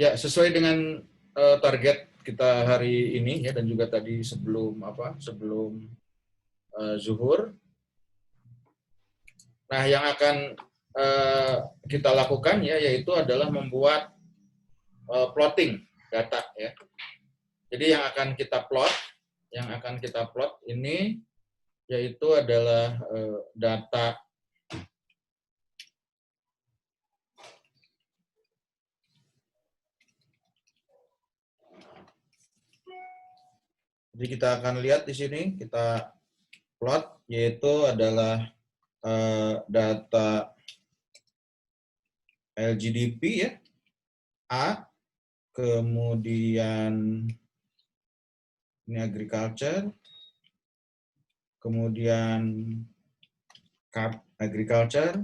Ya, sesuai dengan target kita hari ini ya, dan juga tadi sebelum zuhur. Nah, yang akan kita lakukan ya, yaitu adalah membuat plotting data ya. Jadi yang akan kita plot ini yaitu adalah data Jadi kita akan lihat di sini, kita plot, yaitu adalah data LGDP ya, A, kemudian ini agriculture, kemudian card agriculture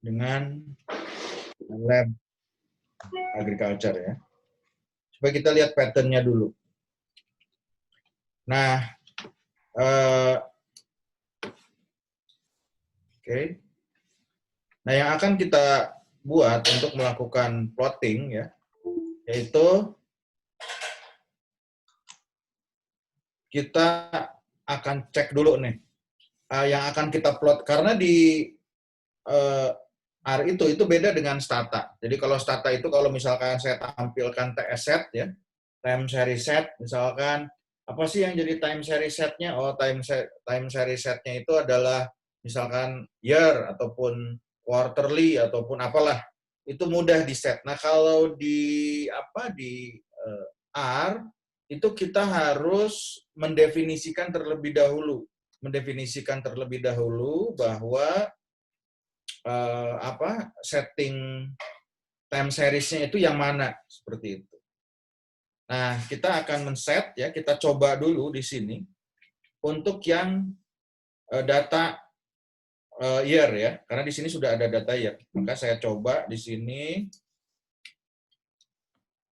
dengan lab agriculture ya. Supaya kita lihat pattern-nya dulu. Nah, oke. Nah, yang akan kita buat untuk melakukan plotting ya, yaitu kita akan cek dulu nih yang akan kita plot, karena di R itu beda dengan stata. Jadi kalau stata itu, kalau misalkan saya tampilkan TS set ya, time series set, misalkan apa sih yang jadi time series setnya? Oh, time series setnya itu adalah misalkan year ataupun quarterly ataupun apalah, itu mudah di set. Nah, kalau di R itu kita harus mendefinisikan terlebih dahulu bahwa setting time series-nya itu yang mana, seperti itu. Nah, kita akan men-set ya, kita coba dulu di sini untuk yang data year ya, karena di sini sudah ada data year. Maka saya coba di sini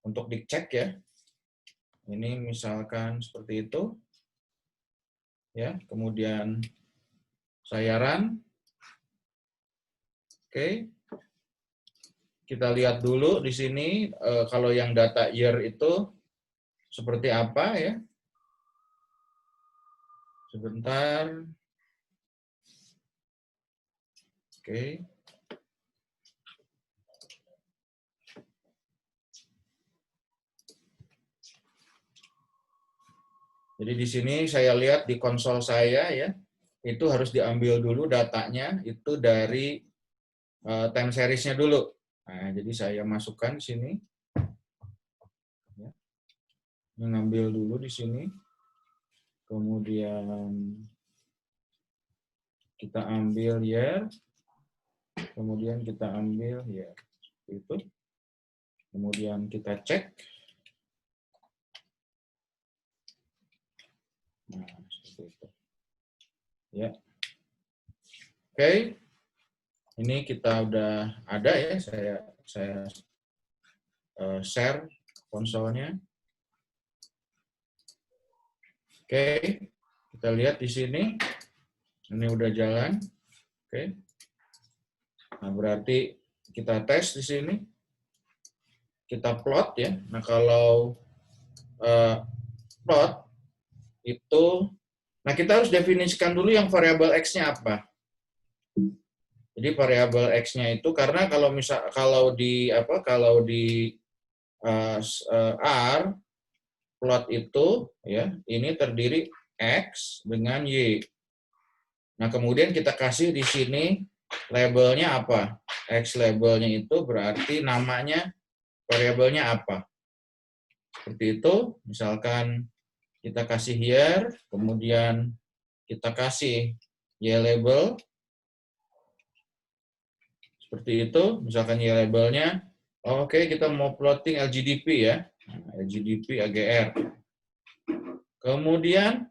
untuk dicek ya. Ini misalkan seperti itu. Ya, kemudian saya run. Oke. Kita lihat dulu di sini kalau yang data year itu seperti apa ya. Sebentar. Oke. Jadi di sini saya lihat di konsol saya ya, itu harus diambil dulu datanya itu dari time series-nya dulu. Nah, jadi saya masukkan di sini. Ya. Mengambil dulu di sini. Kemudian kita ambil year. Kemudian kita ambil year. Itu. Kemudian kita cek. Nah, seperti itu. Ya. Oke. Ini kita udah ada ya, saya share konsolnya. Oke, kita lihat di sini. Ini udah jalan. Oke. Nah, berarti kita tes di sini. Kita plot ya. Nah, kalau plot itu, nah kita harus definisikan dulu yang variabel X-nya apa. Jadi variabel X-nya itu, karena kalau di R plot itu ya, ini terdiri X dengan Y. Nah, kemudian kita kasih di sini labelnya apa? X labelnya itu berarti namanya variabelnya apa. Seperti itu, misalkan kita kasih year, kemudian kita kasih Y label. Seperti itu, misalkan Y labelnya, oke, kita mau plotting LGDP ya, LGDP AGR. Kemudian,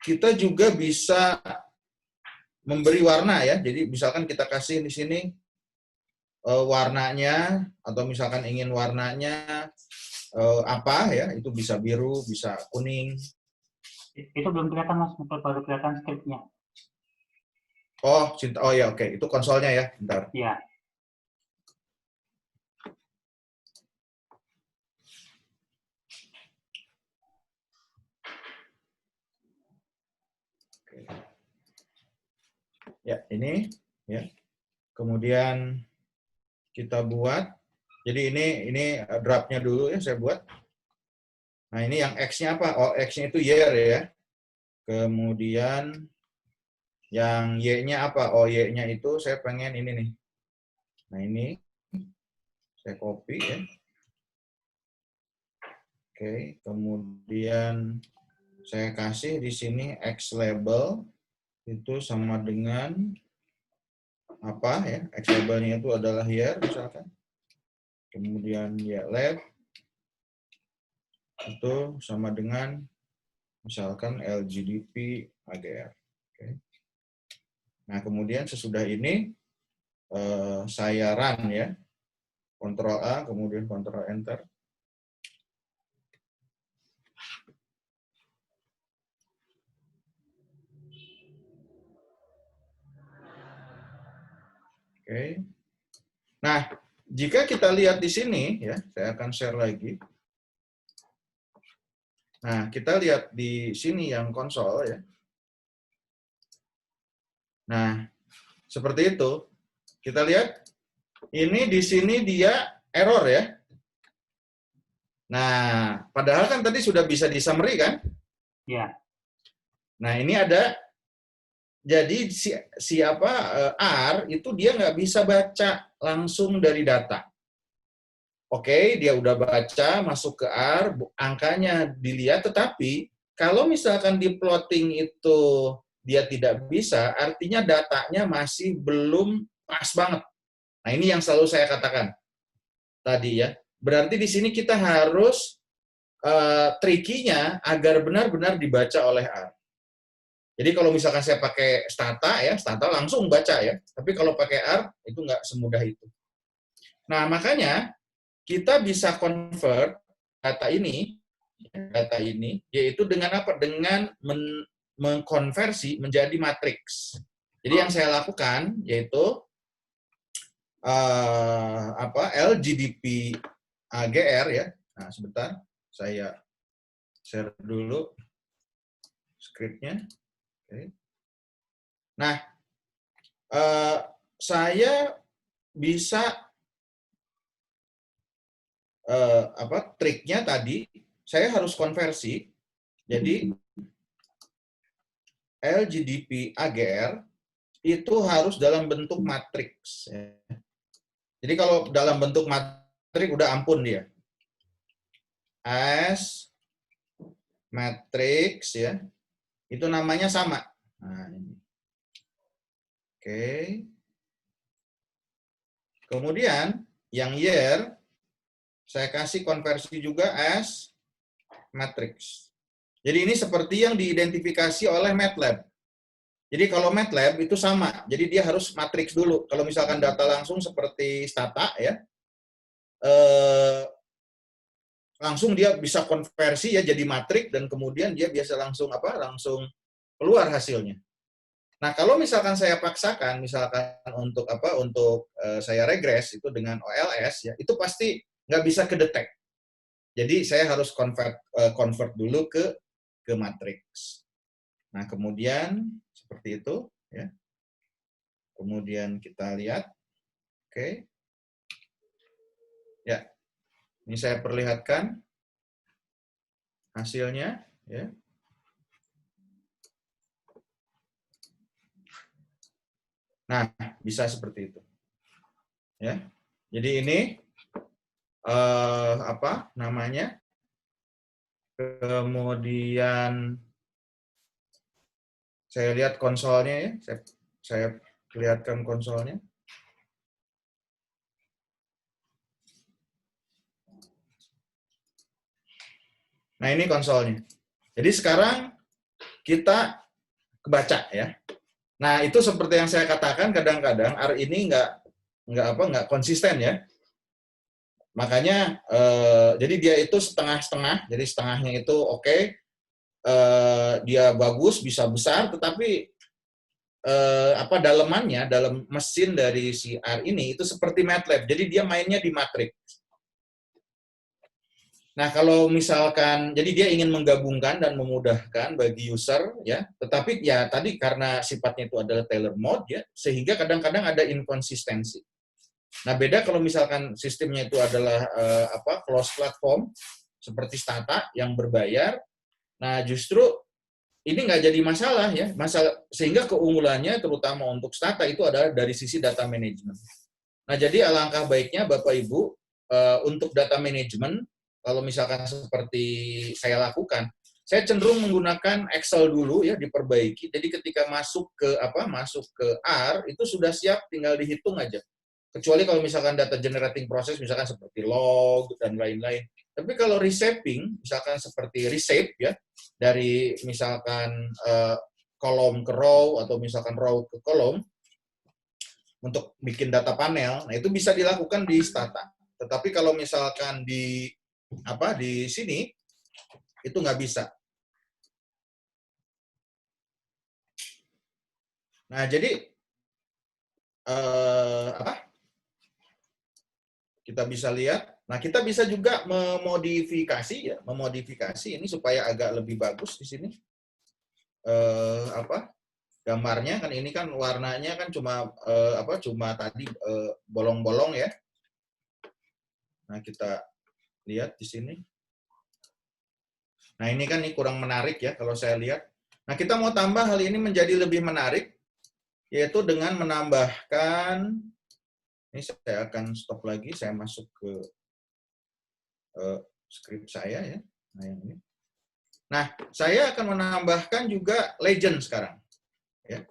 kita juga bisa memberi warna ya. Jadi misalkan kita kasih di sini warnanya, atau misalkan ingin warnanya apa ya, itu bisa biru, bisa kuning. Itu belum kelihatan Mas, baru kelihatan script-nya. Oh ya, oke. Itu konsolnya ya, bentar. Iya. Ya, ini ya. Kemudian kita buat. Jadi ini draftnya dulu ya saya buat. Nah, ini yang X-nya apa? Oh, X-nya itu year ya. Kemudian yang Y-nya apa? Oh, Y-nya itu saya pengen ini nih. Nah, ini saya copy ya. Oke, kemudian saya kasih di sini X label itu sama dengan apa ya? X labelnya itu adalah year misalkan. Kemudian ya lab itu sama dengan misalkan LGDP AGR. Oke. Nah, kemudian sesudah ini saya run ya. Ctrl A, kemudian Ctrl Enter. Oke. Nah, jika kita lihat di sini, ya, saya akan share lagi. Nah, kita lihat di sini yang konsol, ya. Nah, seperti itu. Kita lihat, ini di sini dia error, ya. Nah, padahal kan tadi sudah bisa di summary, kan? Ya. Nah, ini ada, jadi R itu dia nggak bisa baca langsung dari data. Oke, dia udah baca, masuk ke R, angkanya dilihat, tetapi kalau misalkan di plotting itu dia tidak bisa, artinya datanya masih belum pas banget. Nah, ini yang selalu saya katakan tadi ya. Berarti di sini kita harus tricky-nya agar benar-benar dibaca oleh R. Jadi kalau misalkan saya pakai Stata ya, Stata langsung baca ya. Tapi kalau pakai R, itu nggak semudah itu. Nah, makanya kita bisa convert data ini yaitu dengan apa? Dengan mengkonversi menjadi matriks. Jadi yang saya lakukan yaitu LGDP AGR ya. Nah, sebentar saya share dulu script-nya. Oke. Nah, saya bisa triknya tadi saya harus konversi. Jadi LGDP AGR itu harus dalam bentuk matriks. Jadi kalau dalam bentuk matriks udah ampun dia. As matriks ya. Itu namanya sama. Nah, ini. Oke. Kemudian yang year saya kasih konversi juga as matrix. Jadi ini seperti yang diidentifikasi oleh MATLAB. Jadi kalau MATLAB itu sama. Jadi dia harus matriks dulu. Kalau misalkan data langsung seperti Stata ya, langsung dia bisa konversi ya jadi matriks dan kemudian dia biasa langsung keluar hasilnya. Nah, kalau misalkan saya paksakan misalkan untuk saya regres itu dengan OLS ya, itu pasti nggak bisa kedetek. Jadi saya harus convert dulu ke matriks. Nah, kemudian seperti itu ya. Kemudian kita lihat. Oke. Ya. Ini saya perlihatkan hasilnya ya. Nah, bisa seperti itu. Ya. Jadi ini kemudian saya lihat konsolnya ya, saya lihatkan konsolnya. Nah, ini konsolnya. Jadi sekarang kita kebaca ya. Nah, itu seperti yang saya katakan kadang-kadang R ini nggak konsisten ya. Makanya jadi dia itu setengah-setengah. Jadi setengahnya itu oke, dia bagus, bisa besar, tetapi dalemannya dalam mesin dari si R ini itu seperti MATLAB. Jadi dia mainnya di matriks. Nah, kalau misalkan, jadi dia ingin menggabungkan dan memudahkan bagi user, ya, tetapi ya tadi karena sifatnya itu adalah tailor mode, ya, sehingga kadang-kadang ada inkonsistensi. Nah, beda kalau misalkan sistemnya itu adalah closed platform, seperti Stata yang berbayar, nah justru ini nggak jadi masalah, ya, sehingga keunggulannya terutama untuk Stata itu adalah dari sisi data management. Nah, jadi alangkah baiknya Bapak Ibu untuk data management, kalau misalkan seperti saya lakukan, saya cenderung menggunakan Excel dulu, ya, diperbaiki. Jadi ketika masuk ke R itu sudah siap, tinggal dihitung aja. Kecuali kalau misalkan data generating process misalkan seperti log dan lain-lain. Tapi kalau reshaping misalkan seperti reshape, ya, dari misalkan kolom ke row atau misalkan row ke kolom, untuk bikin data panel, nah itu bisa dilakukan di Stata. Tetapi kalau misalkan di sini itu nggak bisa. Nah, jadi kita bisa lihat. Nah, kita bisa juga memodifikasi, ya, memodifikasi ini supaya agak lebih bagus di sini. Gambarnya kan ini kan warnanya kan cuma tadi bolong-bolong, ya. Nah, kita lihat di sini. Nah, ini kan kurang menarik, ya, kalau saya lihat. Nah, kita mau tambah hal ini menjadi lebih menarik, yaitu dengan menambahkan, ini saya akan stop lagi, saya masuk ke script saya, ya. Nah, yang ini. Nah, saya akan menambahkan juga legend sekarang, ya.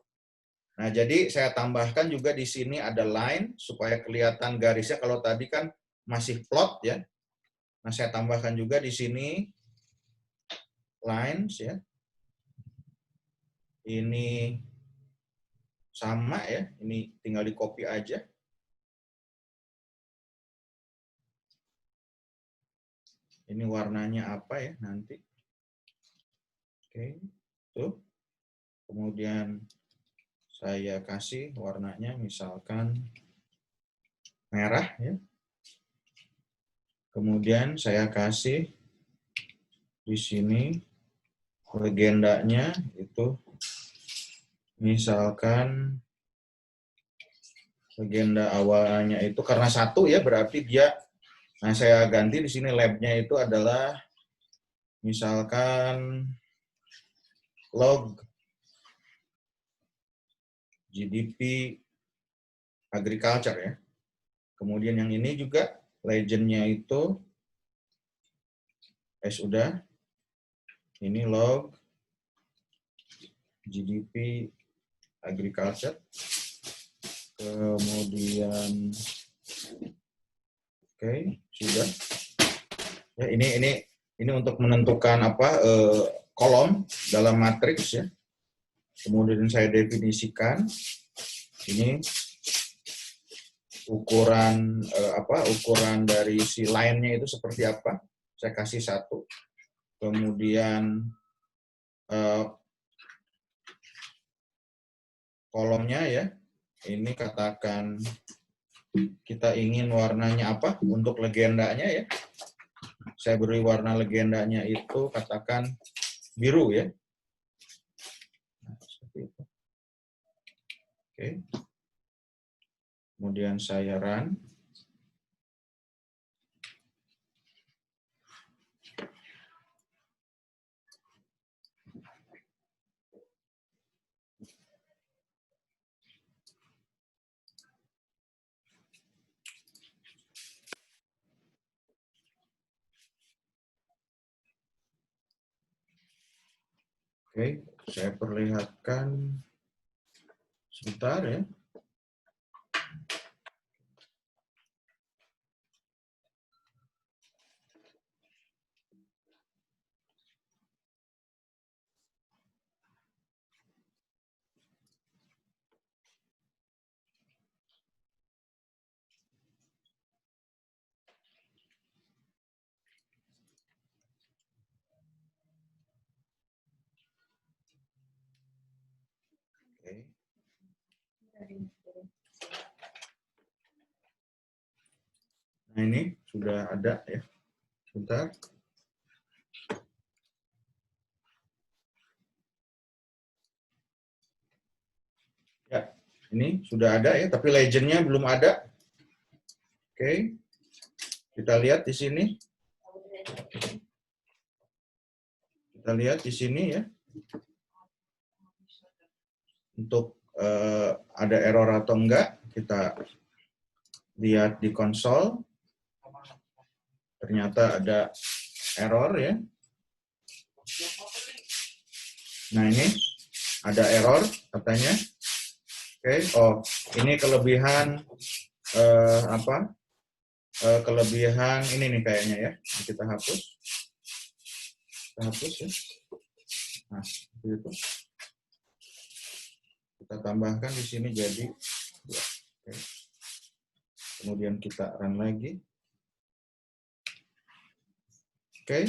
Nah, jadi saya tambahkan juga di sini ada line supaya kelihatan garisnya. Kalau tadi kan masih plot, ya. Nah, saya tambahkan juga di sini lines, ya. Ini sama, ya. Ini tinggal di copy aja. Ini warnanya apa, ya, nanti. Oke, tuh. Kemudian saya kasih warnanya misalkan merah, ya. Kemudian saya kasih di sini legendanya itu misalkan legenda awalnya itu karena 1, ya, berarti dia. Nah, saya ganti di sini labnya itu adalah misalkan log GDP agriculture, ya. Kemudian yang ini juga legendnya itu sudah ini log GDP agriculture. Kemudian oke, sudah. Ya, ini untuk menentukan kolom dalam matriks, ya. Kemudian saya definisikan ini ukuran ukuran dari si line-nya itu seperti apa. Saya kasih 1. Kemudian kolomnya, ya. Ini katakan kita ingin warnanya apa untuk legendanya, ya. Saya beri warna legendanya itu katakan biru, ya. Nah, seperti itu. Oke. Kemudian saya run. Oke, saya perlihatkan sebentar, ya. Oke. Nah, ini sudah ada, ya. Bentar. Ya, ini sudah ada ya, tapi legendnya belum ada. Oke, kita lihat di sini. Kita lihat di sini ya. Untuk ada error atau enggak, kita lihat di konsol. Ternyata ada error ya. Nah, ini ada error katanya. Oke, oh, ini kelebihan kelebihan ini nih kayaknya ya. Kita hapus. Kita hapus ya. Nah, itu. Kita tambahkan di sini jadi 2. Oke. Kemudian kita run lagi. Oke.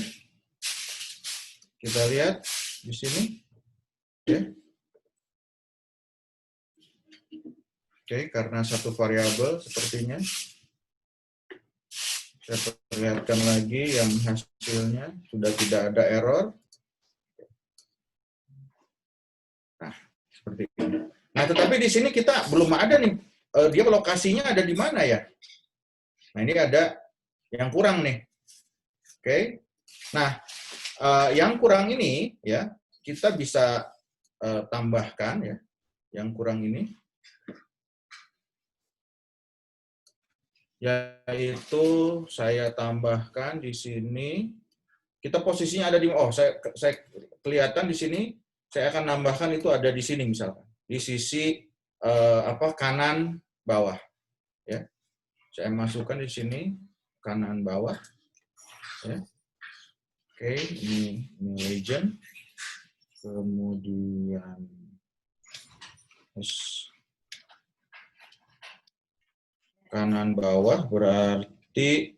Kita lihat di sini. Oke. Oke, karena satu variabel sepertinya. Saya perlihatkan lagi yang hasilnya sudah tidak ada error. Nah, seperti ini. Nah, tetapi di sini kita belum ada nih. Dia lokasinya ada di mana ya? Nah, ini ada yang kurang nih. Oke. Nah, yang kurang ini ya kita bisa tambahkan ya. Yang kurang ini yaitu saya tambahkan di sini. Kita posisinya ada di saya kelihatan di sini. Saya akan nambahkan itu ada di sini misalkan di sisi kanan bawah ya. Saya masukkan di sini kanan bawah ya. Oke, ini legend. Kemudian kanan bawah berarti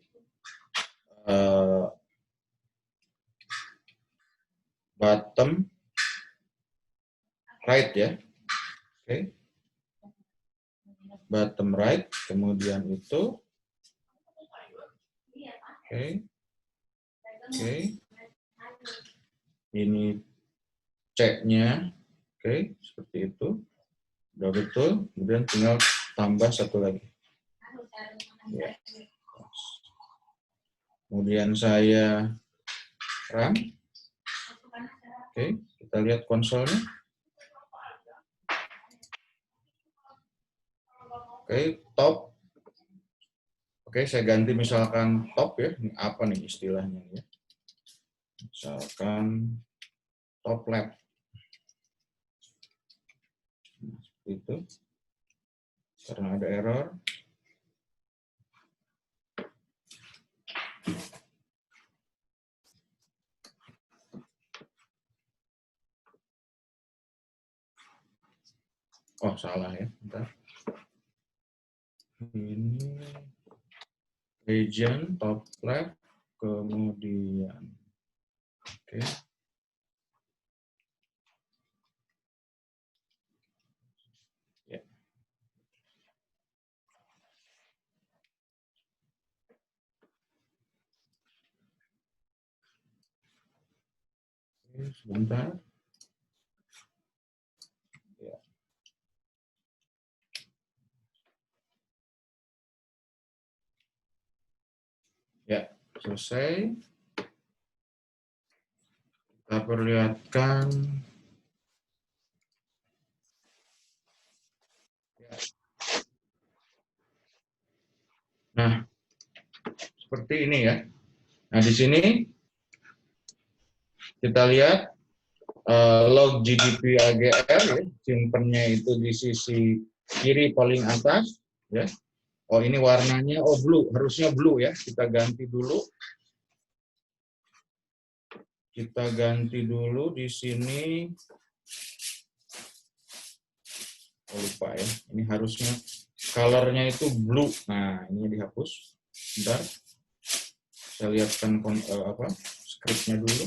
bottom right ya. Oke. Bottom right, kemudian itu. Oke. Oke. Ini ceknya. Oke, seperti itu. Udah betul, kemudian tinggal tambah satu lagi. Ya. Kemudian saya run. Oke, kita lihat konsolnya. Oke, top. Oke, saya ganti misalkan top ya. Ini apa nih istilahnya ya? Misalkan top left. Itu. Karena ada error. Oh, salah ya. Bentar. Ini region top left, kemudian oke. Ya. Oke, sebentar. Ya. Ya, selesai. Kita perlihatkan. Nah, seperti ini ya. Nah, di sini kita lihat log GDP AGR ya, simpennya itu di sisi kiri paling atas ya. Oh, ini warnanya blue, harusnya blue ya. Kita ganti dulu. Kita ganti dulu di sini. Oh, lupa ya. Ini harusnya color-nya itu blue. Nah, ini dihapus. Bentar. Saya lihatkan script-nya dulu.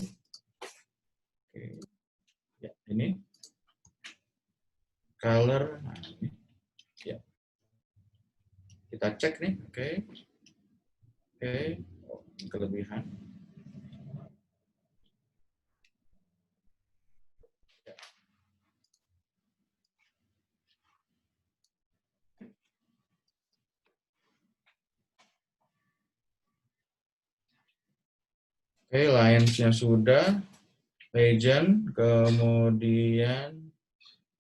Oke. Ya, ini color. Nah, ini. Ya. Kita cek nih. Oke. Oke. Oh, kelebihan. Oke, lines-nya sudah. Legend, kemudian...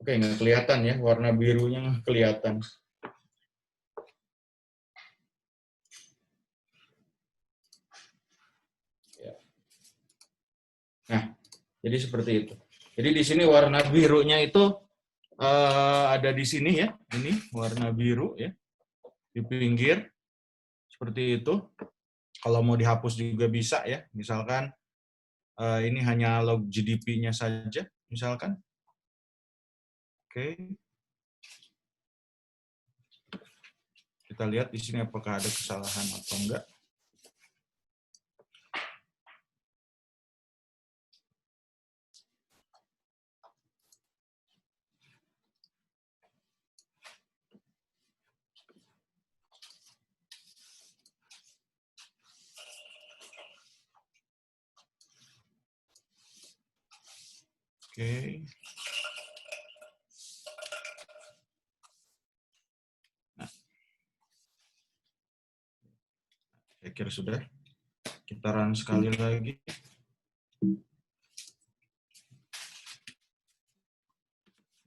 Oke, nggak kelihatan ya, warna birunya nggak kelihatan. Ya. Nah, jadi seperti itu. Jadi di sini warna birunya itu ada di sini ya, ini warna biru ya, di pinggir, seperti itu. Kalau mau dihapus juga bisa ya, misalkan ini hanya log GDP-nya saja, misalkan. Oke. Kita lihat di sini apakah ada kesalahan atau enggak. Oke. Nah, saya kira sudah. Kita run sekali lagi.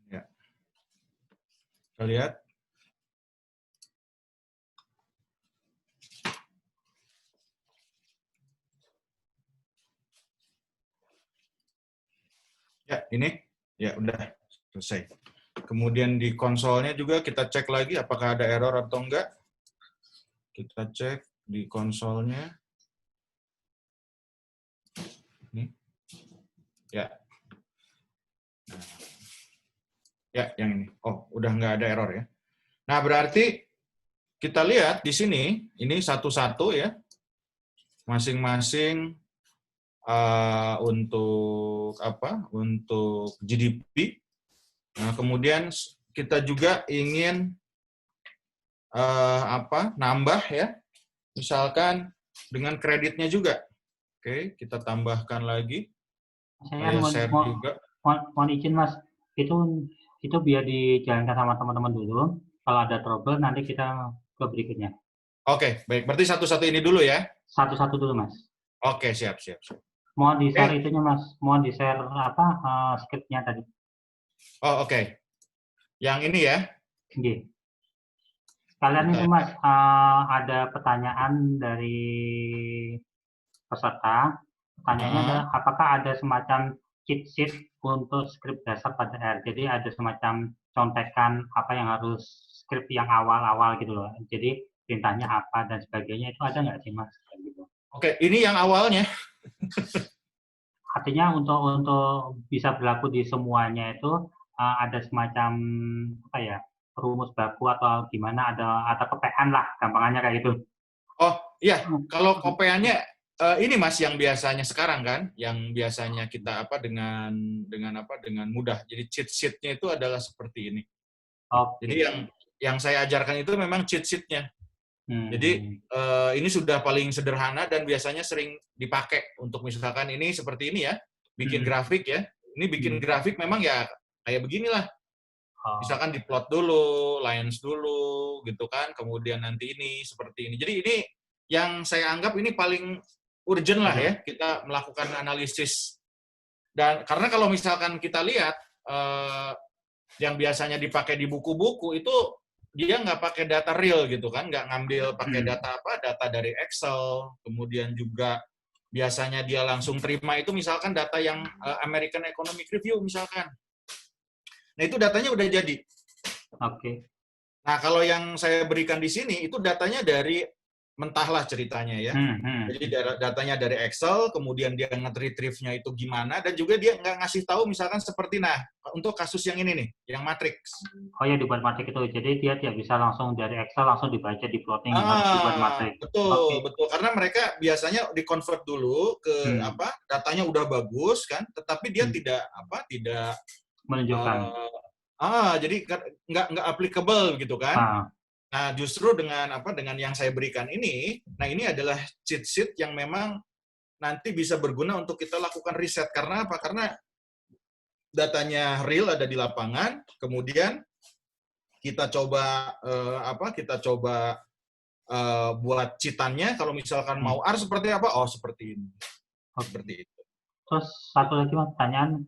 Ya. Kita lihat. Ya, ini. Ya, udah selesai. Kemudian di konsolnya juga kita cek lagi apakah ada error atau enggak. Kita cek di konsolnya. Ini. Ya. Nah. Ya, yang ini. Oh, udah nggak ada error ya. Nah, berarti kita lihat di sini, ini satu-satu ya. Masing-masing untuk apa? Untuk GDP. Nah, kemudian kita juga ingin nambah ya. Misalkan dengan kreditnya juga. Oke, kita tambahkan lagi. Saya Saya share juga. mohon izin Mas, itu biar dijalankan sama teman-teman dulu. Kalau ada trouble nanti kita ke berikutnya. Oke, baik. Berarti satu-satu ini dulu ya. Satu-satu dulu Mas. Oke, siap. Mohon di-share itunya Mas. Mohon di-share skripnya tadi. Oh, oke. Yang ini ya. Oke. Kalian itu Mas, ada pertanyaan dari peserta. Pertanyaannya adalah apakah ada semacam cheat sheet untuk skrip dasar pada R. Jadi ada semacam contekan apa yang harus skrip yang awal-awal gitu loh. Jadi perintahnya apa dan sebagainya itu ada nggak sih Mas? Gitu. Oke, ini yang awalnya. Artinya untuk bisa berlaku di semuanya itu ada semacam apa ya, rumus baku atau gimana, ada kepean lah gampangannya kayak gitu. Oh, iya. Kalau kopeannya ini Mas yang biasanya sekarang kan, yang biasanya kita dengan mudah. Jadi cheat sheet-nya itu adalah seperti ini. Oke. Jadi yang saya ajarkan itu memang cheat sheet-nya. Jadi ini sudah paling sederhana dan biasanya sering dipakai untuk misalkan ini seperti ini ya, bikin grafik ya. Ini bikin grafik memang ya kayak beginilah. Misalkan diplot dulu, lines dulu, gitu kan. Kemudian nanti ini seperti ini. Jadi ini yang saya anggap ini paling urgent lah ya, kita melakukan analisis. Dan karena kalau misalkan kita lihat yang biasanya dipakai di buku-buku itu dia nggak pakai data real gitu kan, nggak ngambil pakai data dari Excel, kemudian juga biasanya dia langsung terima itu misalkan data yang American Economic Review misalkan. Nah, itu datanya udah jadi. Oke. Nah, kalau yang saya berikan di sini, itu datanya dari mentahlah ceritanya ya. Jadi datanya dari Excel, kemudian dia nge-retrieve-nya itu gimana, dan juga dia nggak ngasih tahu misalkan seperti, nah, untuk kasus yang ini nih, yang matriks. Oh ya, dibuat matriks itu. Jadi dia tidak bisa langsung dari Excel langsung dibaca di plotting, harus dibuat matriks. Betul. Karena mereka biasanya di-convert dulu ke datanya udah bagus kan, tetapi dia tidak menunjukkan. Jadi nggak applicable gitu kan. Nah, justru dengan yang saya berikan ini, nah ini adalah cheat sheet yang memang nanti bisa berguna untuk kita lakukan riset. Karena apa? Karena datanya real ada di lapangan, kemudian kita coba buat cheat-annya, kalau misalkan mau R seperti apa? Oh, seperti ini. Seperti itu. Terus satu lagi Mas, pertanyaan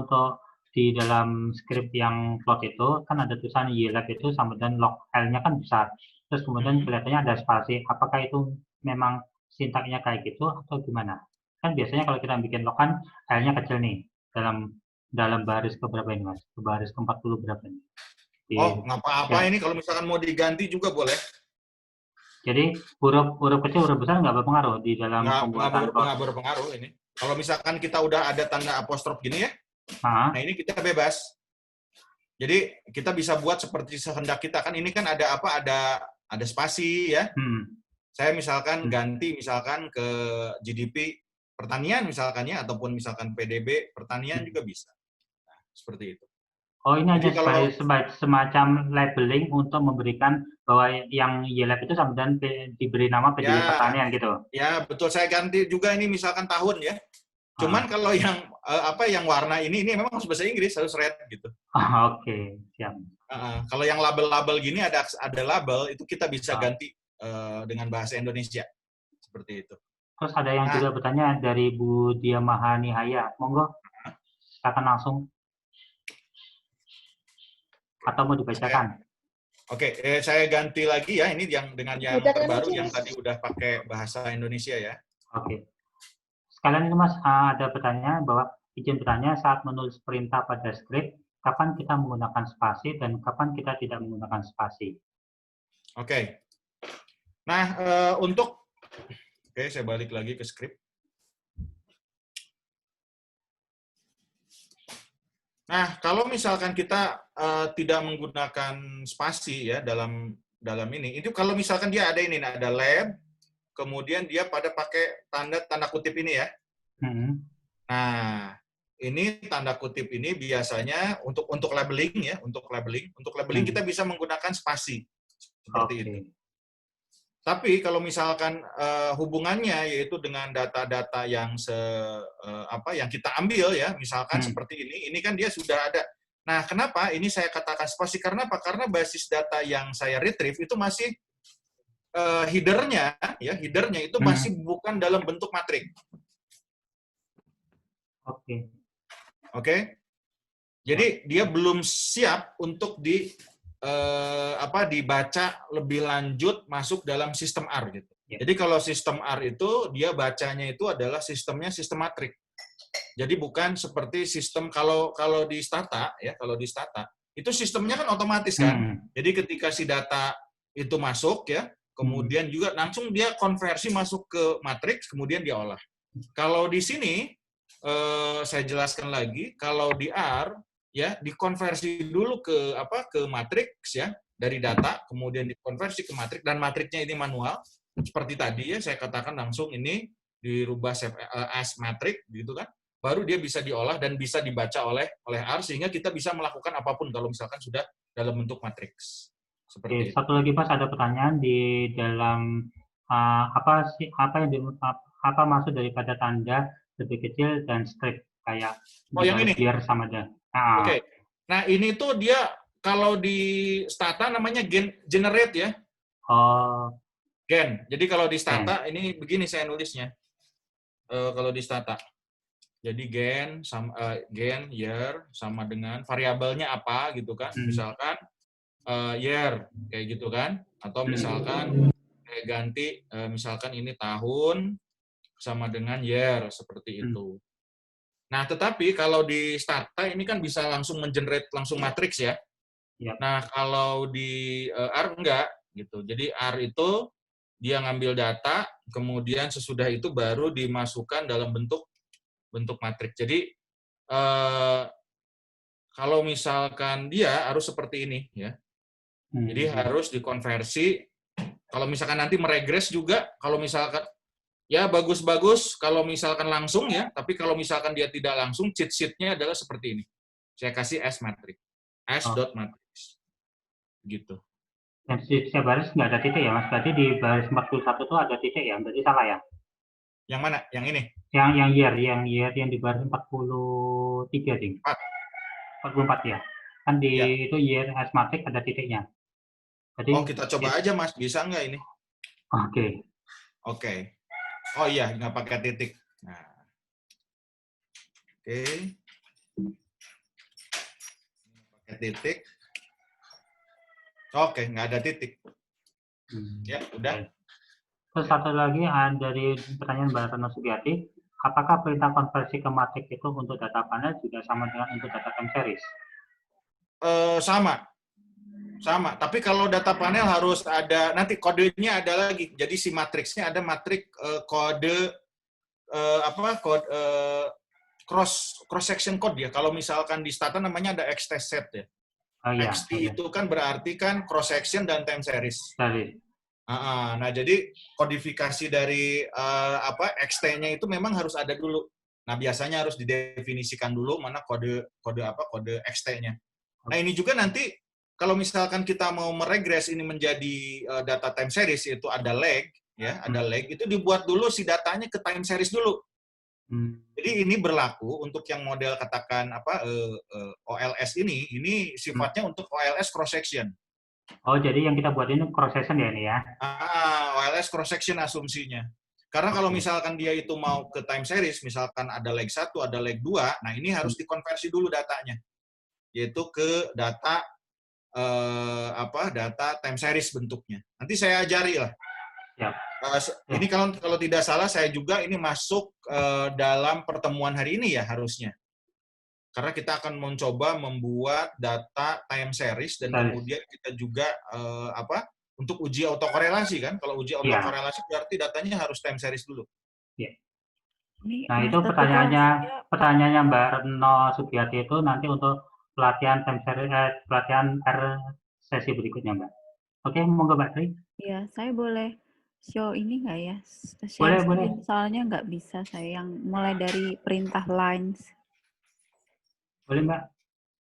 untuk di dalam script yang plot itu kan ada tulisan YLab itu sama dengan log L-nya kan besar. Terus kemudian kelihatannya ada spasi. Apakah itu memang sintaknya kayak gitu atau gimana? Kan biasanya kalau kita bikin log kan L-nya kecil nih dalam dalam baris ke berapa ini Mas? Ke baris ke-40 berapa ini? Oh, nggak apa-apa Ya. ini kalau misalkan mau diganti juga boleh. Jadi huruf kecil huruf besar nggak berpengaruh di dalam pembuatan plot. Nggak berpengaruh ini. Kalau misalkan kita udah ada tanda apostrof gini ya, nah ini kita bebas. Jadi kita bisa buat seperti sehendak kita kan. Ini kan ada apa? Ada spasi ya. Saya misalkan ganti misalkan ke GDP pertanian misalkan ya, ataupun misalkan PDB pertanian juga bisa. Nah, seperti itu. Oh, ini Jadi hanya semacam labeling untuk memberikan bahwa yang YLab itu sama dan diberi nama PDB pertanian gitu. Ya, betul. Saya ganti juga ini misalkan tahun ya. Cuman kalau yang yang warna ini memang harus bahasa Inggris, harus red gitu. Oke, siap. Kalau yang label-label gini ada label itu kita bisa ganti dengan bahasa Indonesia. Seperti itu. Terus ada yang juga bertanya dari Bu Dia Mahanihaya. Monggo, silakan langsung. Atau mau dibacakan? Oke, saya ganti lagi ya. Ini yang dengan yang terbaru yang tadi udah pakai bahasa Indonesia ya. Oke. Sekalian ini Mas, ada pertanyaan bahwa izin bertanya saat menulis perintah pada script, kapan kita menggunakan spasi dan kapan kita tidak menggunakan spasi. Oke. Nah, saya balik lagi ke script. Nah, kalau misalkan kita tidak menggunakan spasi ya dalam ini, itu kalau misalkan dia ada ini, ada lab, kemudian dia pada pakai tanda kutip ini ya. Nah, ini tanda kutip ini biasanya untuk labeling ya, untuk labeling kita bisa menggunakan spasi seperti itu. Tapi kalau misalkan hubungannya yaitu dengan data-data yang yang kita ambil ya, misalkan seperti ini kan dia sudah ada. Nah, kenapa ini saya katakan spasi? Karena apa? Karena basis data yang saya retrieve itu masih header-nya itu masih bukan dalam bentuk matrik. Oke. Jadi dia belum siap untuk dibaca lebih lanjut masuk dalam sistem R gitu. Jadi kalau sistem R itu dia bacanya itu adalah sistem matrik. Jadi bukan seperti sistem kalau di Stata ya, itu sistemnya kan otomatis kan. Jadi ketika si data itu masuk ya, kemudian juga langsung dia konversi masuk ke matriks, kemudian dia olah. Kalau di sini saya jelaskan lagi, kalau di R ya dikonversi dulu ke matriks ya, dari data kemudian dikonversi ke matriks, dan matriksnya ini manual seperti tadi ya saya katakan, langsung ini dirubah as matriks gitu kan, baru dia bisa diolah dan bisa dibaca oleh R sehingga kita bisa melakukan apapun kalau misalkan sudah dalam bentuk matriks. Seperti itu. Satu lagi Mas, ada pertanyaan di dalam apa maksud daripada tanda lebih kecil dan script kayak yang ini biar sama aja. Oke. Nah, ini tuh dia kalau di Stata namanya generate ya. Gen. Jadi kalau di Stata ini begini saya nulisnya. Kalau di Stata. Jadi gen year sama dengan variabelnya apa gitu kan. Misalkan year kayak gitu kan, atau misalkan ganti misalkan ini tahun sama dengan year seperti itu. Nah, tetapi kalau di Stata ini kan bisa langsung mengenerate langsung matriks ya. Nah, kalau di R enggak gitu. Jadi R itu dia ngambil data, kemudian sesudah itu baru dimasukkan dalam bentuk matriks. Jadi kalau misalkan dia harus seperti ini ya. Jadi harus dikonversi. Kalau misalkan nanti meregres juga, kalau misalkan ya bagus-bagus kalau misalkan langsung ya, tapi kalau misalkan dia tidak langsung, cheat sheet-nya adalah seperti ini. Saya kasih S matrix. S.matrix. Gitu. Dan di setiap baris nggak ada titik ya Mas? Berarti di baris 41 itu ada titik ya? Berarti salah ya? Yang mana? Yang ini? Yang year yang di baris 43 ding. 44 ya. Kan di itu year S matrix ada titiknya. Jadi, kita coba aja Mas, bisa nggak ini? Oke. Oh iya, nggak pakai titik. Nah, Oke. Pakai titik. Oke, nggak ada titik. Ya, udah. Terus satu lagi dari pertanyaan Mbak Retno Sugiyati, apakah perintah konversi ke matrik itu untuk data panel juga sama dengan untuk data time series? Sama. Sama, tapi kalau data panel harus ada, nanti kodenya ada lagi. Jadi si matriksnya ada matrik kode cross section code ya. Kalau misalkan di Stata namanya ada XT set ya. Oh iya. XT itu kan berarti kan cross section dan time series. Series. Nah, jadi kodifikasi dari XT-nya itu memang harus ada dulu. Nah, biasanya harus didefinisikan dulu mana kode XT-nya. Nah, ini juga nanti kalau misalkan kita mau meregres ini menjadi data time series, itu ada lag, ya, ada lag, itu dibuat dulu si datanya ke time series dulu. Jadi ini berlaku untuk yang model katakan OLS ini sifatnya untuk OLS cross section. Oh, jadi yang kita buat ini cross section ya ini ya? OLS cross section asumsinya. Karena kalau misalkan dia itu mau ke time series, misalkan ada lag 1, ada lag 2, nah ini harus dikonversi dulu datanya, yaitu ke data data time series bentuknya. Nanti saya ajari lah. Ya. Ini kalau tidak salah saya juga ini masuk dalam pertemuan hari ini ya harusnya. Karena kita akan mencoba membuat data time series dan kemudian kita juga untuk uji autokorelasi kan. Kalau uji autokorelasi berarti datanya harus time series dulu. Ya. Nah, itu pertanyaannya Mbak Retno Sugiyati itu nanti untuk pelatihan time series, pelatihan sesi berikutnya, Mbak. Oke, monggo Mbak Tri. Iya, saya boleh show ini nggak ya? Boleh. Soalnya nggak bisa saya yang mulai dari perintah lines. Boleh, Mbak.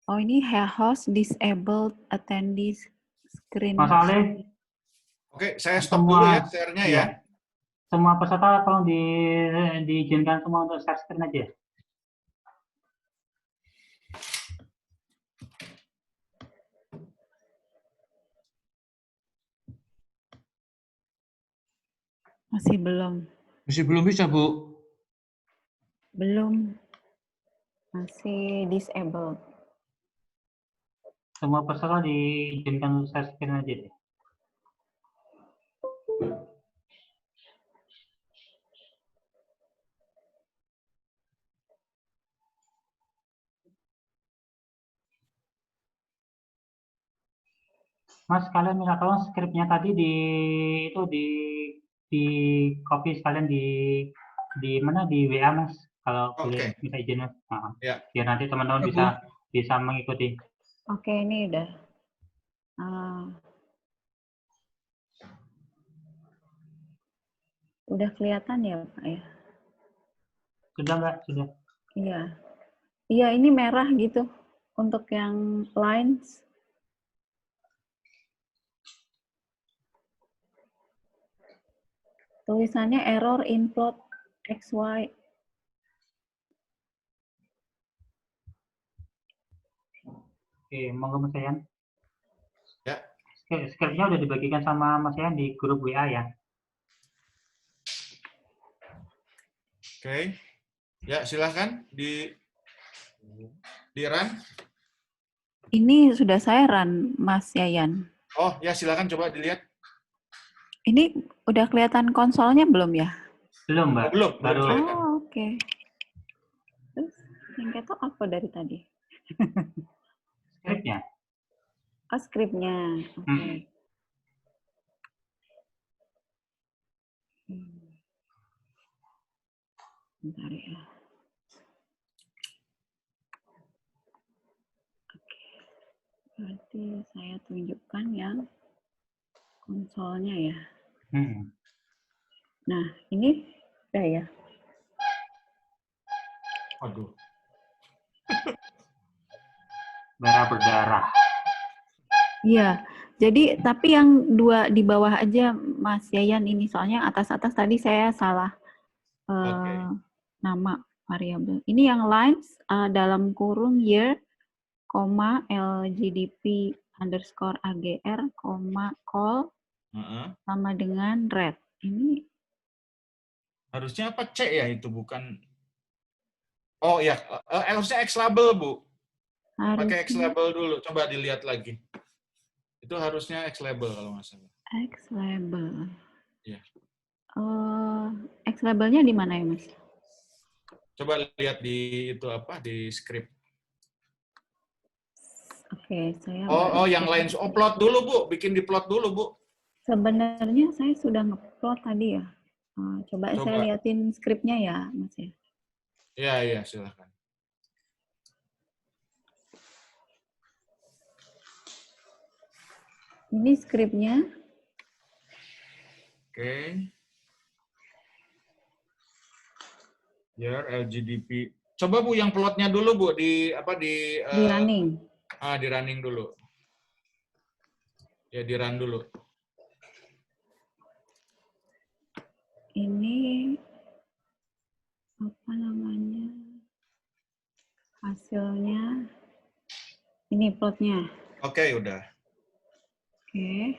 Oh, ini host disabled attendees screen. Mas Ali. Oke, saya stop dulu ya share-nya ya. Semua peserta tolong diizinkan semua untuk share screen aja. Masih belum. Masih belum bisa, Bu? Belum. Masih disabled. Semua peserta diizinkan untuk share screen aja deh. Mas, kalian minta tolong skripnya tadi di copy sekalian di mana di WA Mas, kalau boleh minta izin Mas. Biar nanti teman-teman bisa mengikuti. Oke, ini udah. Udah kelihatan ya Pak ya? Sudah Mbak, sudah. Iya. Iya, ini merah gitu untuk yang lines. Tulisannya error in plot XY. Oke, monggo Mas Yayan. Ya. Skripnya udah dibagikan sama Mas Yayan di grup WA ya. Oke. Ya, silahkan di run. Ini sudah saya run, Mas Yayan. Oh, ya silakan coba dilihat. Ini udah kelihatan konsolnya belum ya? Belum, Mbak. Belum. Oh, oke. Terus yang ketok apa dari tadi? Skripnya. Oh, skripnya. Oke. Bentar ya. Oke. Berarti saya tunjukkan yang konsolnya ya. Nah, ini udah ya. Waduh. Merah berdarah. Iya. Jadi tapi yang dua di bawah aja Mas Yayan ini, soalnya atas-atas tadi saya salah nama variabel. Ini yang lines dalam kurung year, LGDP underscore AGR, call sama dengan red. Ini harusnya apa C ya itu, bukan Oh iya, harusnya X label, Bu. Pakai X Harusnya label dulu. Coba dilihat lagi. Itu harusnya X label kalau nggak salah. X label. Iya. X labelnya di mana ya, Mas? Coba lihat di itu apa di script. Oke, saya Oh, baru yang lain. Oh, plot dulu, Bu. Bikin di plot dulu, Bu. sebenarnya saya sudah ngeplot tadi ya. Coba saya Coba. liatin skripnya ya, Mas ya. Iya, iya, silakan. Ini skripnya. Oke. Biar LGDP. Coba Bu yang plotnya dulu, Bu, di Di running. di running dulu. Ya, di run dulu. Ini apa namanya? Hasilnya. Ini plotnya. Oke, udah. Oke.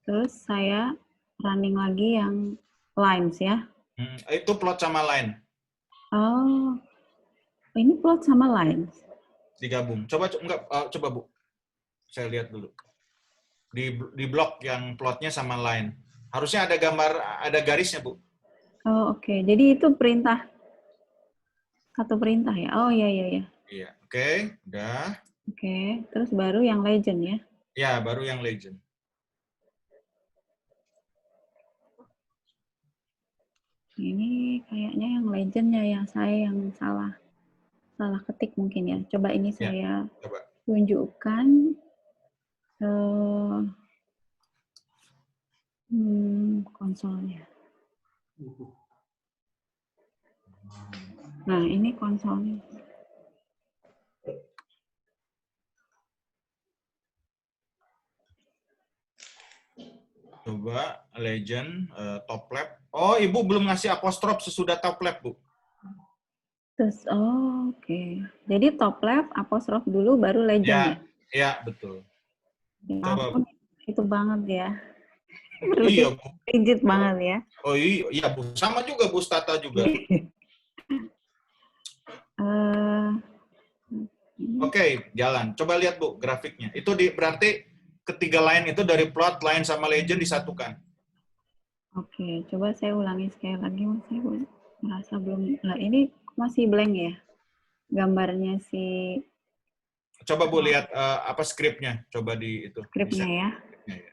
Terus saya running lagi yang lines ya. Itu plot sama line Oh, ini plot sama lines. digabung. Coba Bu. Saya lihat dulu. Di blok yang plotnya sama line. Harusnya ada gambar, ada garisnya, Bu. Oh, oke. Jadi itu perintah. Satu perintah ya. Oh, iya, iya, iya. Iya, oke, udah. Oke. Terus baru yang legend ya. Ya, baru yang legend. Ini kayaknya yang legendnya yang saya yang salah ketik mungkin ya. Coba ini Ya, saya coba. tunjukkan. Konsolnya. Nah, ini konsolnya. Coba legend top lab. Oh, Ibu belum ngasih apostrof sesudah top lab, Bu. Terus, oke. Jadi top left, apostrof dulu, baru legend ya? Ya, betul. Ya Coba, ampun, Bu. itu banget ya. Iya, Bu. Rigid banget ya. Oh iya, Bu. Sama juga, Bu, Stata juga. Oke, jalan. Coba lihat, Bu, grafiknya. Itu berarti ketiga line itu dari plot, line sama legend disatukan. Oke, coba saya ulangi sekali lagi. Saya merasa belum. Nah, ini masih blank ya? Gambarnya si Coba Bu lihat apa skripnya. Coba di itu. skripnya ya. Skripnya, ya.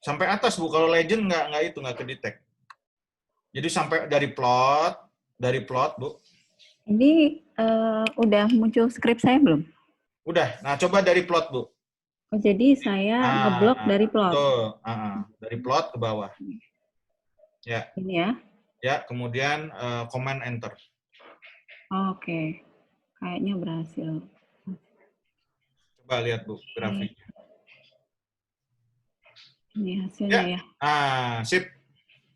Sampai atas Bu. Kalau legend nggak kedetek. Jadi sampai dari plot Bu. Ini udah muncul skrip saya belum? Udah. Nah, coba dari plot Bu. Oh, jadi saya ngeblok dari plot. Betul. Dari plot ke bawah. Ya. Ini ya. Ya, kemudian command enter. Oke. Kayaknya berhasil. Coba lihat Bu grafiknya. Ini hasilnya ya. Sip.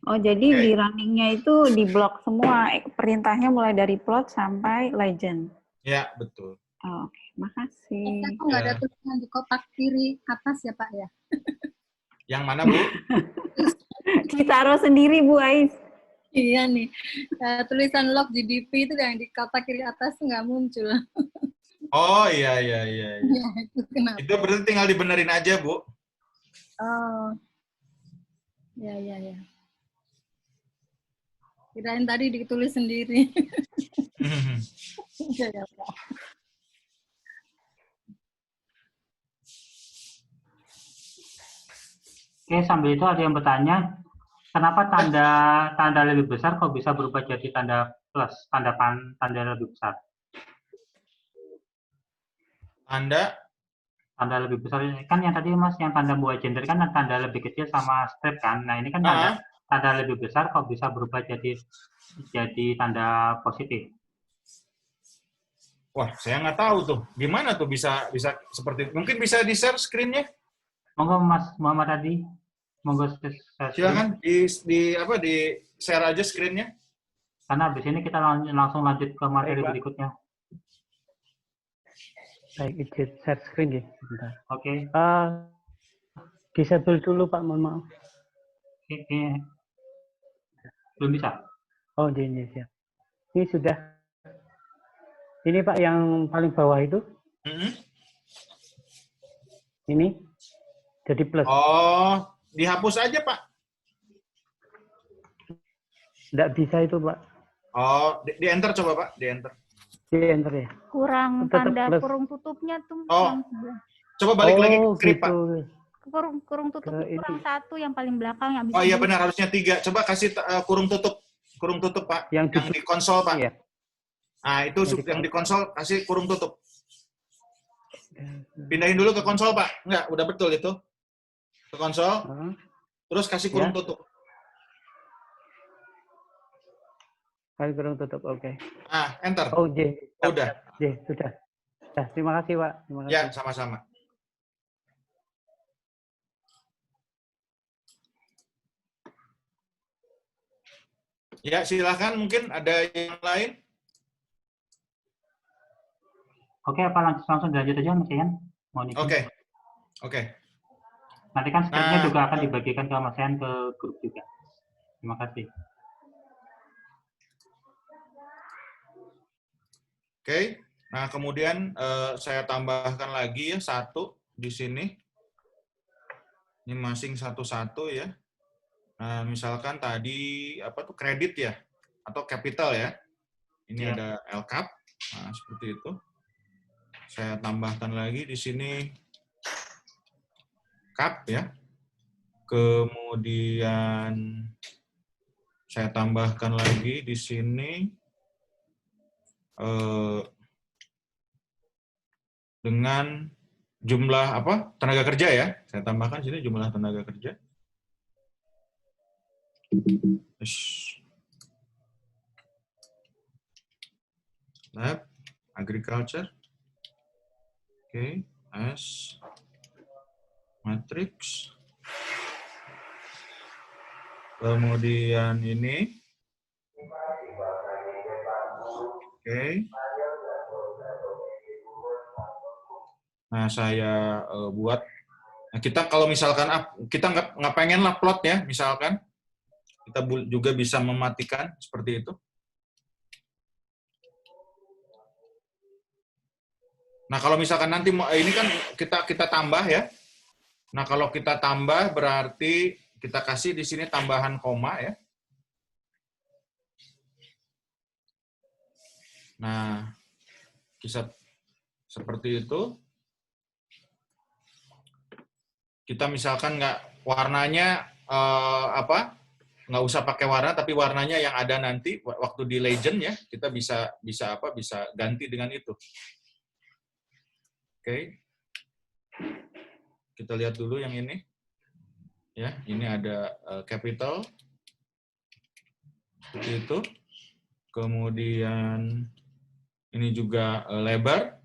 Oh, jadi di runningnya itu di blok semua. Perintahnya mulai dari plot sampai legend. Ya, betul. Oh, oke, makasih. Kok nggak ada tulisan di kotak kiri atas ya, Pak ya? Yang mana, Bu? Ditaruh sendiri, Bu Ais. Iya nih, tulisan log GDP itu yang di kotak kiri atas nggak muncul. Oh, iya. Ya, itu kenapa? Itu berarti tinggal dibenerin aja, Bu. Oh, ya. Kirain tadi ditulis sendiri. Ya, Pak. Oke, sambil itu ada yang bertanya, kenapa tanda lebih besar kok bisa berubah jadi tanda plus, tanda lebih besar? Tanda lebih besar kan yang tadi Mas, yang tanda buah gender kan tanda lebih kecil sama strip kan. Nah, ini kan tanda lebih besar kok bisa berubah jadi tanda positif. Wah, saya nggak tahu tuh. Gimana tuh bisa seperti itu? Mungkin bisa di-share screen-nya? Monggo Mas Muhammad tadi. Monggo silakan di share aja screen-nya. Karena habis ini kita langsung lanjut ke materi berikutnya. Baik, izin share screen ya. Bentar. Oke. Disable dulu Pak, mohon maaf. Belum bisa. Oh, di Indonesia. Ini sudah. Ini Pak yang paling bawah itu. Ini. Jadi plus. Oh, dihapus aja, Pak. Nggak bisa itu, Pak. Oh, di enter coba, Pak. Di enter. Di enter ya. Kurang Tetap tanda plus. kurung tutupnya tuh. Oh. Yang sebelah. Coba balik lagi ke Oh, script, gitu. Pak. Kurung tutupnya Ke kurang ini. satu yang paling belakang yang bisa. Oh iya benar, harusnya 3. Coba kasih kurung tutup. Kurung tutup, Pak. Yang Yang di konsol, Pak. Iya. Nah, itu yang di konsol kasih kurung tutup. Hmm. Pindahin dulu ke konsol, Pak. Enggak, udah betul itu. Ke konsol, Hah? terus kasih kurung Ya. tutup. Kali kurung tutup, oke. Ah, enter. Oh, J. Udah. J, sudah. Ya, terima kasih, Pak. Terima kasih. Ya, sama-sama. Ya, silakan. Mungkin ada yang lain. Oke, apa langsung lanjut aja Mas Ian? Mohon izin. Oke. Oke. Nanti kan skripnya Nah, juga akan dibagikan ke Mas Ian ke grup juga. Terima kasih. Oke. Nah, kemudian saya tambahkan lagi ya 1 di sini. Ini masing satu-satu ya. Nah, misalkan tadi apa tuh kredit ya atau capital ya. Ini Ya. ada LCAP. Nah, seperti itu. Saya tambahkan lagi di sini CAP ya. Kemudian saya tambahkan lagi di sini dengan jumlah apa? Tenaga kerja ya. Saya tambahkan sini jumlah tenaga kerja. Lab, agriculture. Oke, S matrix. Kemudian ini. Oke. Nah, saya buat. Nah, kita kalau misalkan kita nggak pengen lah plot ya, misalkan kita juga bisa mematikan seperti itu. Nah, kalau misalkan nanti ini kan kita tambah ya. Nah, kalau kita tambah berarti kita kasih di sini tambahan koma ya. Nah, bisa seperti itu. Kita misalkan nggak warnanya nggak usah pakai warna, tapi warnanya yang ada nanti waktu di legend ya, kita bisa ganti dengan itu. Oke. Kita lihat dulu yang ini. Ya, ini ada capital. Seperti itu. Kemudian ini juga lebar.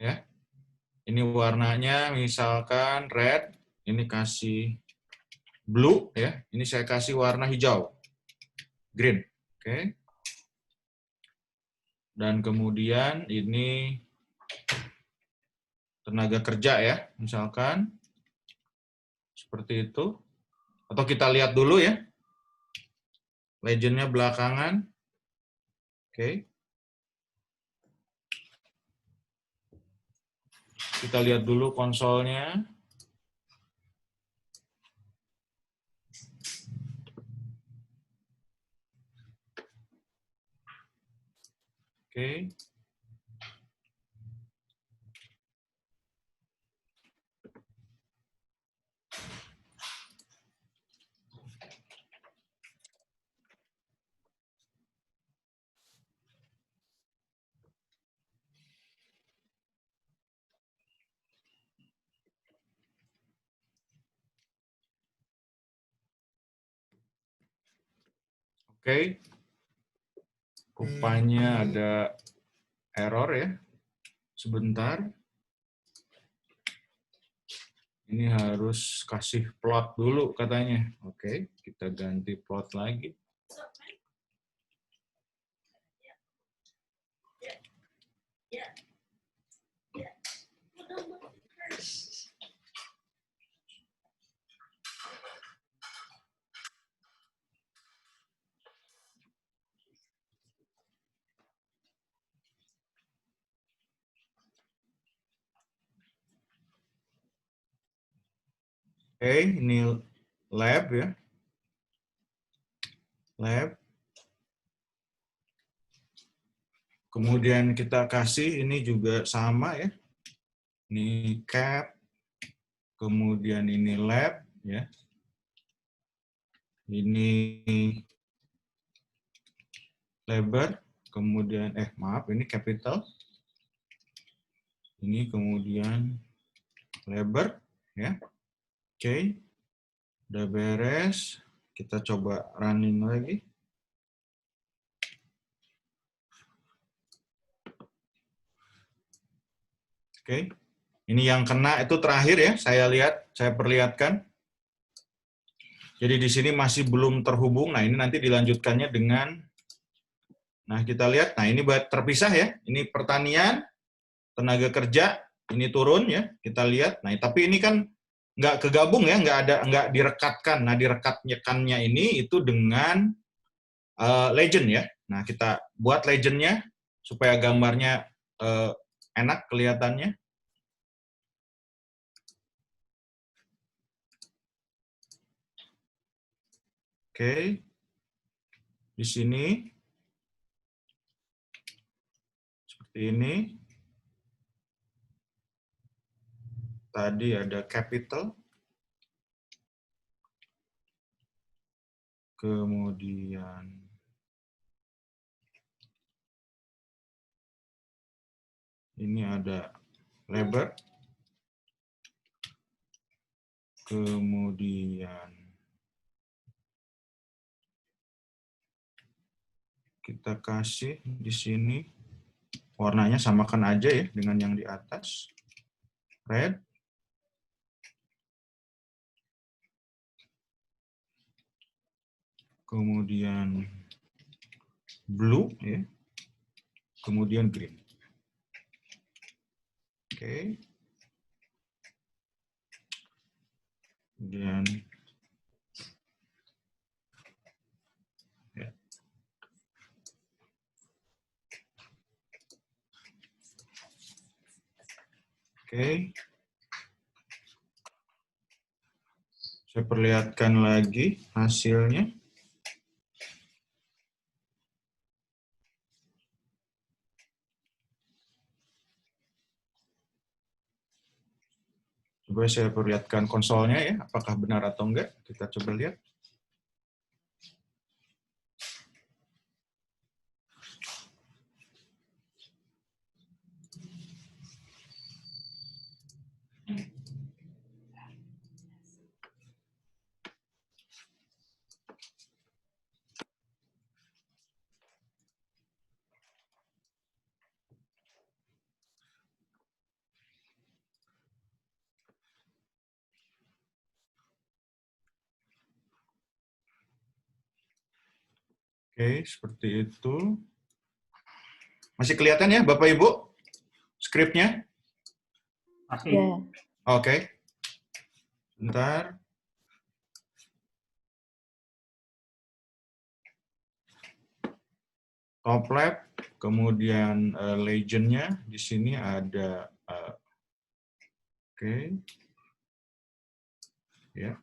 Ya. Ini warnanya misalkan red, ini kasih blue ya. Ini saya kasih warna hijau. Green. Oke. Dan kemudian ini tenaga kerja ya, misalkan seperti itu. Atau kita lihat dulu ya. Legendnya belakangan. Oke. Kita lihat dulu konsolnya. Oke. Oke. Rupanya ada error ya. Sebentar. Ini harus kasih plot dulu katanya. Oke, kita ganti plot lagi. Oke, ini lab ya. Lab. Kemudian kita kasih ini juga sama ya. Ini cap. Kemudian ini lab ya. Ini lebar, kemudian maaf ini capital. Ini kemudian lebar ya. Oke. Udah beres. Kita coba running lagi. Oke. Ini yang kena itu terakhir ya, saya perlihatkan. Jadi di sini masih belum terhubung. Nah, ini nanti dilanjutkannya dengan, nah kita lihat, nah ini terpisah ya. Ini pertanian, tenaga kerja, ini turun ya, kita lihat. Nah, tapi ini kan nggak kegabung ya, nggak direkatkan. Nah, direkatkannya ini itu dengan legend ya. Nah, kita buat legendnya supaya gambarnya enak kelihatannya. Oke, di sini seperti ini. Tadi ada capital, kemudian ini ada lebar, kemudian kita kasih di sini warnanya samakan aja ya dengan yang di atas, red. Kemudian blue ya, kemudian green. Oke. Kemudian ya. Oke. Saya perlihatkan lagi hasilnya. Coba saya perlihatkan konsolnya ya, apakah benar atau enggak. Kita coba lihat. Oke, seperti itu. Masih kelihatan ya, Bapak Ibu? Skripnya? Masih. Ya. Oke. Bentar. Top lab, kemudian legend-nya di sini ada oke. Ya.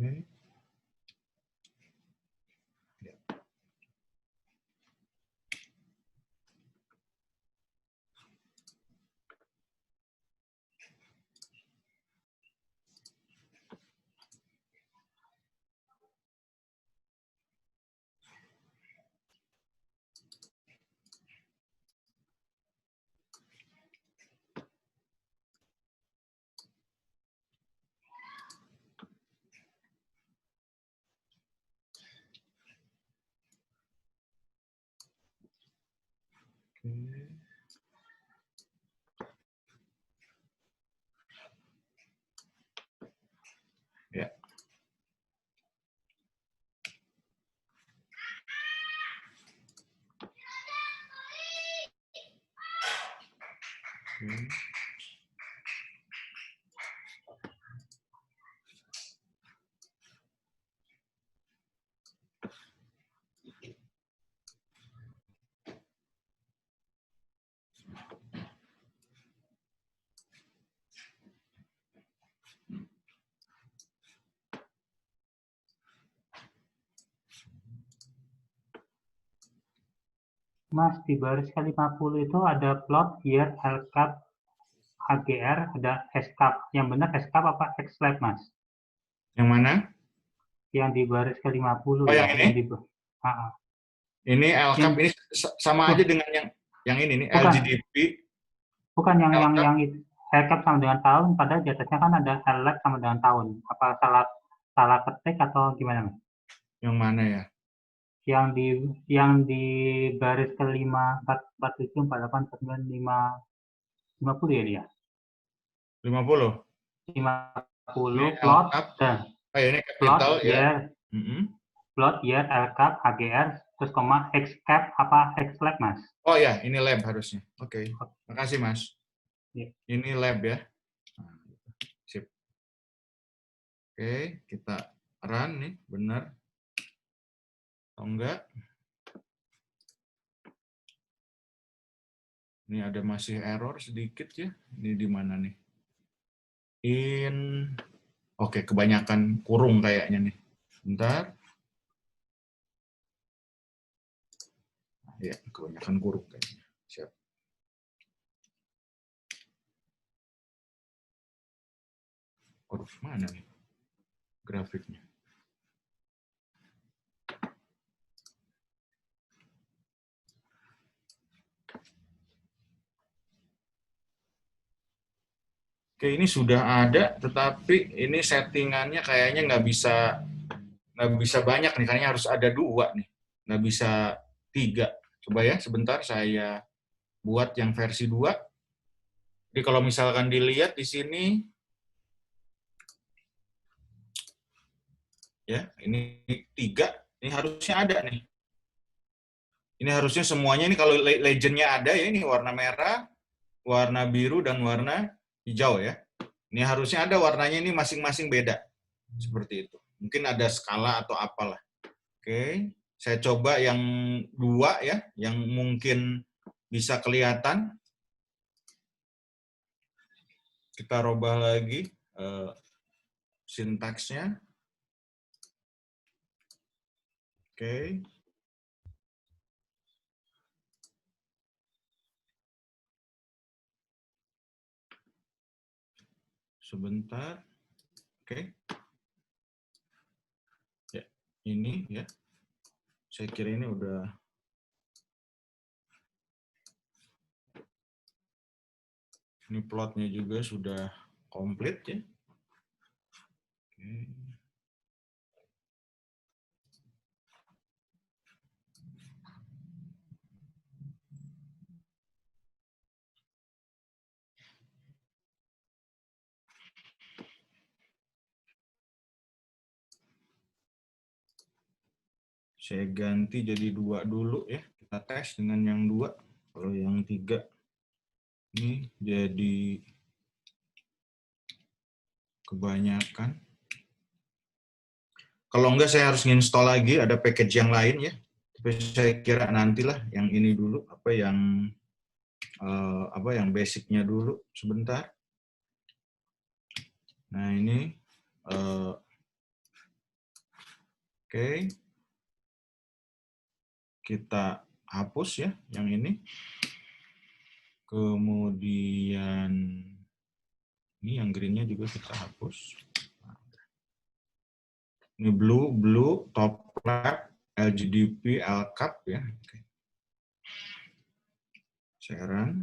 Oke. Ya. Oke. Ya. Oke. Mas, di baris ke-50 itu ada plot year LCAP HGR, ada SCAP. Yang benar SCAP apa XLab, Mas? Yang mana? Yang di baris ke-50 Oh, ya. yang Yang ini? di, ah, Ini LCAP, yang, ini sama oh, aja dengan yang ini nih, bukan, LGDP, bukan LCAP. yang itu. LCAP sama dengan tahun, padahal di atasnya kan ada LLab sama dengan tahun. Apa salah ketik atau gimana, Mas? Yang mana ya? Yang di baris ke-5, 47, 48, 49, 50 ya dia? 50. 50 Ini plot LCAP. dan Ini plot capital ya. year, Mm-mm. plot year LCAP HGR terus koma XCAP apa XLab, Mas? Oh ya, ini lab harusnya. Oke. Makasih, Mas. Ya. Ini lab ya. Nah, sip. Oke, kita run nih, benar. Atau enggak? Ini ada masih error sedikit ya. Ini di mana nih? Oke, kebanyakan kurung kayaknya nih. Bentar. Ya, kebanyakan kurung kayaknya. Siap. Aduh, mana nih grafiknya? Oke, ini sudah ada, tetapi ini settingannya kayaknya nggak bisa banyak nih, kayaknya harus ada 2 nih, nggak bisa 3. Coba ya, sebentar saya buat yang versi 2. Jadi kalau misalkan dilihat di sini, ya ini 3, ini harusnya ada nih. Ini harusnya semuanya ini kalau legendnya ada ya, ini warna merah, warna biru, dan warna hijau ya. Ini harusnya ada warnanya ini masing-masing beda. Seperti itu. Mungkin ada skala atau apalah. Oke, saya coba yang 2 ya, yang mungkin bisa kelihatan. Kita rubah lagi sintaksnya. Oke. Sebentar. Oke. Ya, ini ya. Saya kira ini udah ini plotnya juga sudah komplit ya. Oke. Saya ganti jadi 2 dulu ya. Kita tes dengan yang 2. Kalau yang 3 ini jadi kebanyakan. Kalau enggak saya harus install lagi, ada package yang lain ya. Tapi saya kira nantilah yang ini dulu, apa yang basicnya dulu sebentar. Nah ini, oke. Kita hapus ya yang ini. Kemudian ini yang green-nya juga kita hapus. Ini blue, top lab, LGDP, LCAP ya. Oke. Saya run.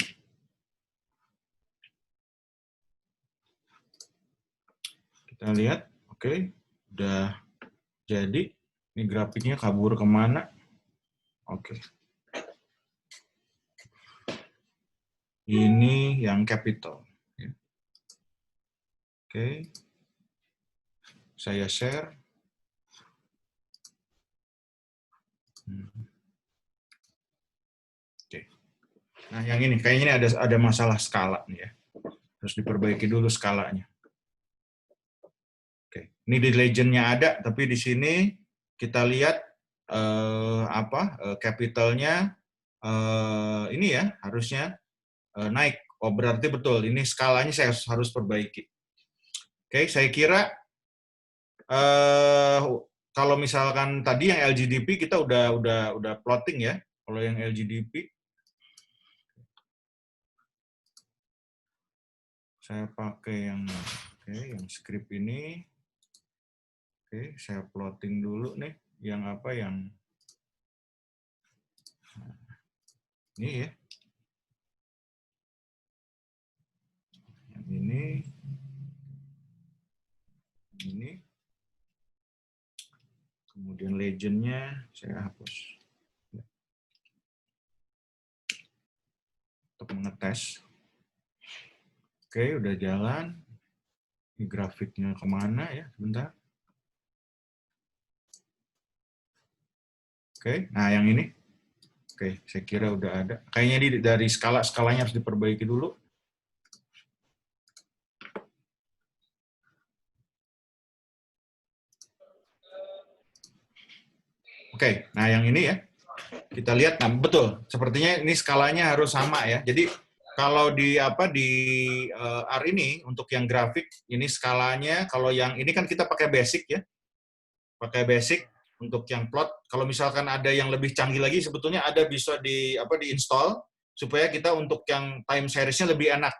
Kita lihat, oke, udah jadi. Ini grafiknya kabur kemana? Oke. Ini yang capital. Oke. Saya share. Oke. Nah, yang ini kayaknya ini ada masalah skala nih ya. Harus diperbaiki dulu skalanya. Oke. Ini di legend-nya ada, tapi di sini kita lihat capitalnya ini ya harusnya naik. Oh, berarti betul. Ini skalanya saya harus perbaiki. Oke, saya kira kalau misalkan tadi yang LGDP kita udah plotting ya. Kalau yang LGDP, saya pakai yang yang script ini. Oke, saya plotting dulu nih, yang apa yang ini ya. Yang ini. Kemudian legend-nya saya hapus. Untuk mengetes. Oke, udah jalan. Ini grafiknya kemana ya? Sebentar. Oke, nah yang ini. Oke, saya kira udah ada. Kayaknya dari skalanya harus diperbaiki dulu. Oke, nah yang ini ya. Kita lihat, nah betul. Sepertinya ini skalanya harus sama ya. Jadi kalau di R ini untuk yang grafik ini skalanya, kalau yang ini kan kita pakai basic ya. Pakai basic untuk yang plot. Kalau misalkan ada yang lebih canggih lagi sebetulnya ada bisa di-install supaya kita untuk yang time series-nya lebih enak.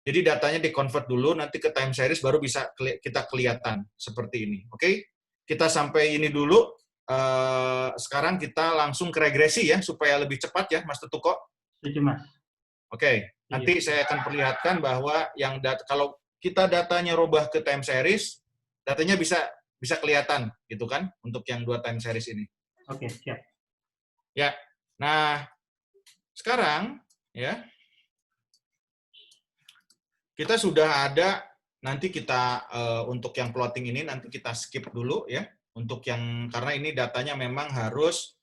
Jadi datanya di-convert dulu, nanti ke time series baru bisa kita kelihatan seperti ini. Oke? Kita sampai ini dulu. Sekarang kita langsung ke regresi ya, supaya lebih cepat ya, Mas Tetuko. Setuju, Mas. Oke, nanti saya akan perlihatkan bahwa yang kalau kita datanya rubah ke time series, datanya bisa kelihatan gitu kan, untuk yang 2 time series ini. Oke, siap. Ya, nah sekarang ya, kita sudah ada, nanti kita untuk yang plotting ini nanti kita skip dulu ya. Untuk yang karena ini datanya memang harus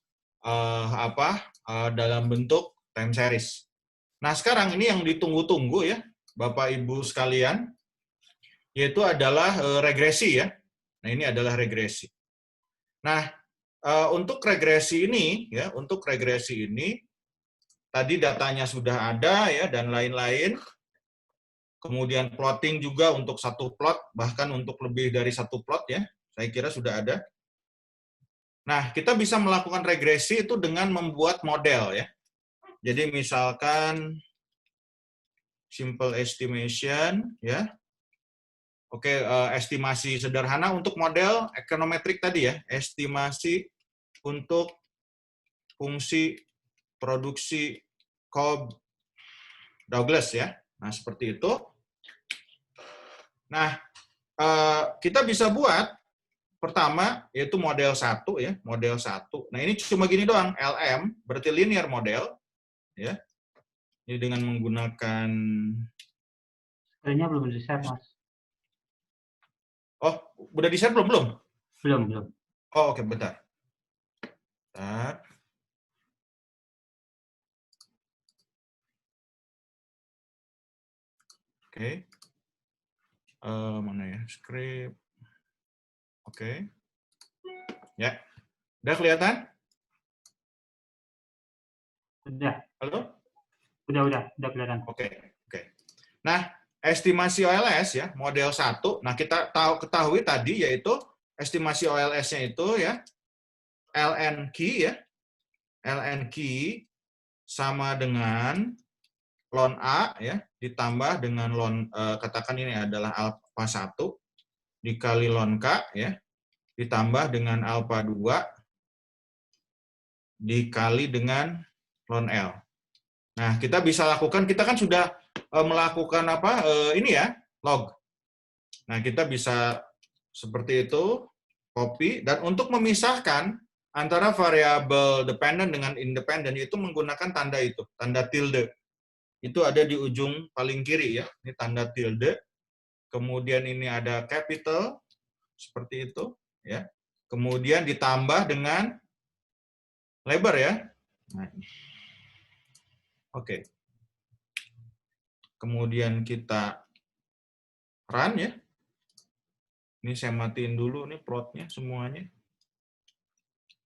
dalam bentuk time series. Nah, sekarang ini yang ditunggu-tunggu ya, Bapak Ibu sekalian, yaitu adalah regresi ya. Nah, ini adalah regresi. Nah, untuk regresi ini ya, tadi datanya sudah ada ya dan lain-lain. Kemudian plotting juga untuk satu plot, bahkan untuk lebih dari satu plot ya. Saya kira sudah ada. Nah, kita bisa melakukan regresi itu dengan membuat model ya. Jadi misalkan simple estimation ya. Oke, estimasi sederhana untuk model econometric tadi ya. Estimasi untuk fungsi produksi Cobb-Douglas ya. Nah, seperti itu. Nah, kita bisa buat pertama, yaitu model 1 ya, model 1. Nah, ini cuma gini doang, LM, berarti linear model ya. Ini dengan menggunakan Screen-nya belum di-share, Mas. Oh, udah di-share belum? Belum. Oh, oke, bentar. Bentar. Oke. Mana ya? Script. Oke. Ya. Udah kelihatan? Udah. Halo? Udah kelihatan. Oke. Nah, estimasi OLS ya, model 1. Nah, kita ketahui tadi yaitu estimasi OLS-nya itu ya ln key ya. ln key sama dengan ln A ya ditambah dengan ln katakan ini adalah alpha 1 dikali ln K ya ditambah dengan alpha 2 dikali dengan ln L. Nah, kita bisa lakukan, kita kan sudah melakukan ini ya, log. Nah, kita bisa seperti itu, copy, dan untuk memisahkan antara variabel dependent dengan independent itu menggunakan tanda itu, tanda tilde. Itu ada di ujung paling kiri ya, ini tanda tilde. Kemudian ini ada capital, seperti itu, ya. Kemudian ditambah dengan lebar ya. Nah. Oke. Kemudian kita run ya. Ini saya matiin dulu nih plotnya semuanya.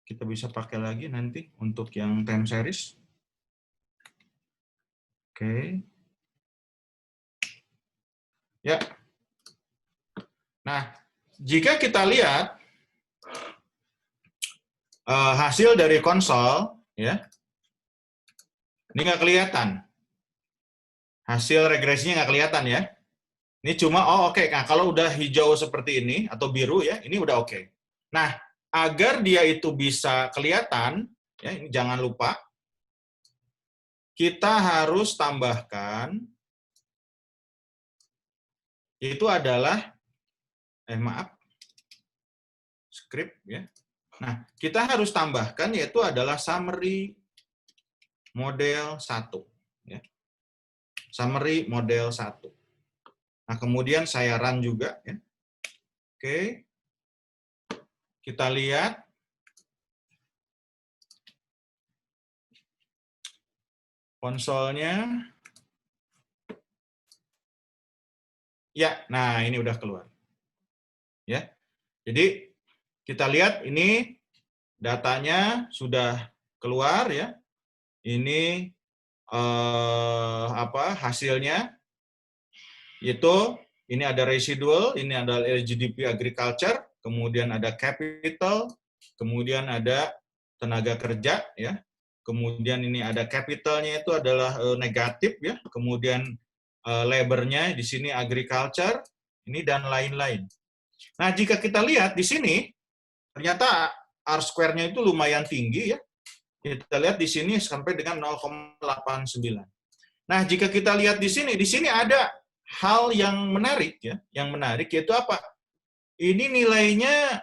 Kita bisa pakai lagi nanti untuk yang time series. Oke. Ya. Nah, jika kita lihat hasil dari konsol ya, Ini nggak kelihatan. Hasil regresinya nggak kelihatan ya. Ini cuma, oh oke. Nah, kalau udah hijau seperti ini, atau biru ya, ini udah oke. Nah, agar dia itu bisa kelihatan, ya, ini jangan lupa, kita harus tambahkan, itu adalah, script ya. Nah, kita harus tambahkan, yaitu adalah summary model 1. Ya. Summary model 1. Nah, kemudian saya run juga. Ya. Oke. Kita lihat. Konsolnya. Ya, nah ini udah keluar. Ya. Jadi, kita lihat ini datanya sudah keluar ya. Ini hasilnya. Itu ini ada residual, ini ada GDP agriculture, kemudian ada capital, kemudian ada tenaga kerja ya. Kemudian ini ada capitalnya itu adalah negatif ya. Kemudian labor-nya di sini agriculture, ini dan lain-lain. Nah, jika kita lihat di sini ternyata R-square-nya itu lumayan tinggi ya. Kita lihat di sini sampai dengan 0,89. Nah, jika kita lihat di sini ada hal yang menarik ya, yang menarik yaitu apa? Ini nilainya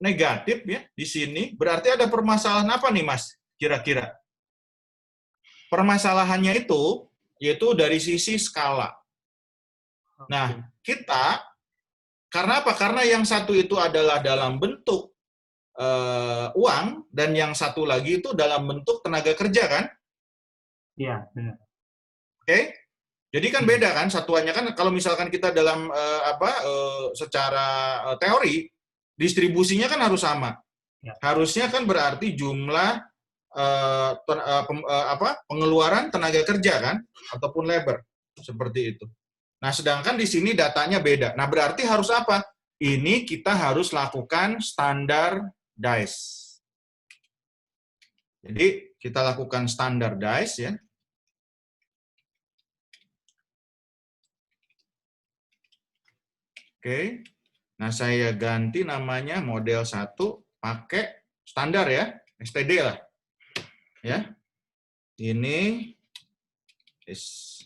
negatif ya di sini, berarti ada permasalahan apa nih Mas? Kira-kira? Permasalahannya itu yaitu dari sisi skala. Nah, kita karena apa? Karena yang satu itu adalah dalam bentuk uang dan yang satu lagi itu dalam bentuk tenaga kerja kan? Iya, benar. Oke? Jadi kan beda kan satuannya kan kalau misalkan kita dalam secara teori distribusinya kan harus sama. Ya. Harusnya kan berarti jumlah pengeluaran tenaga kerja kan ataupun labor seperti itu. Nah, sedangkan di sini datanya beda. Nah, berarti harus apa? Ini kita harus lakukan standardize. Jadi kita lakukan standardize ya. Oke, nah saya ganti namanya model 1 pakai standar ya, STD lah. Ya, ini is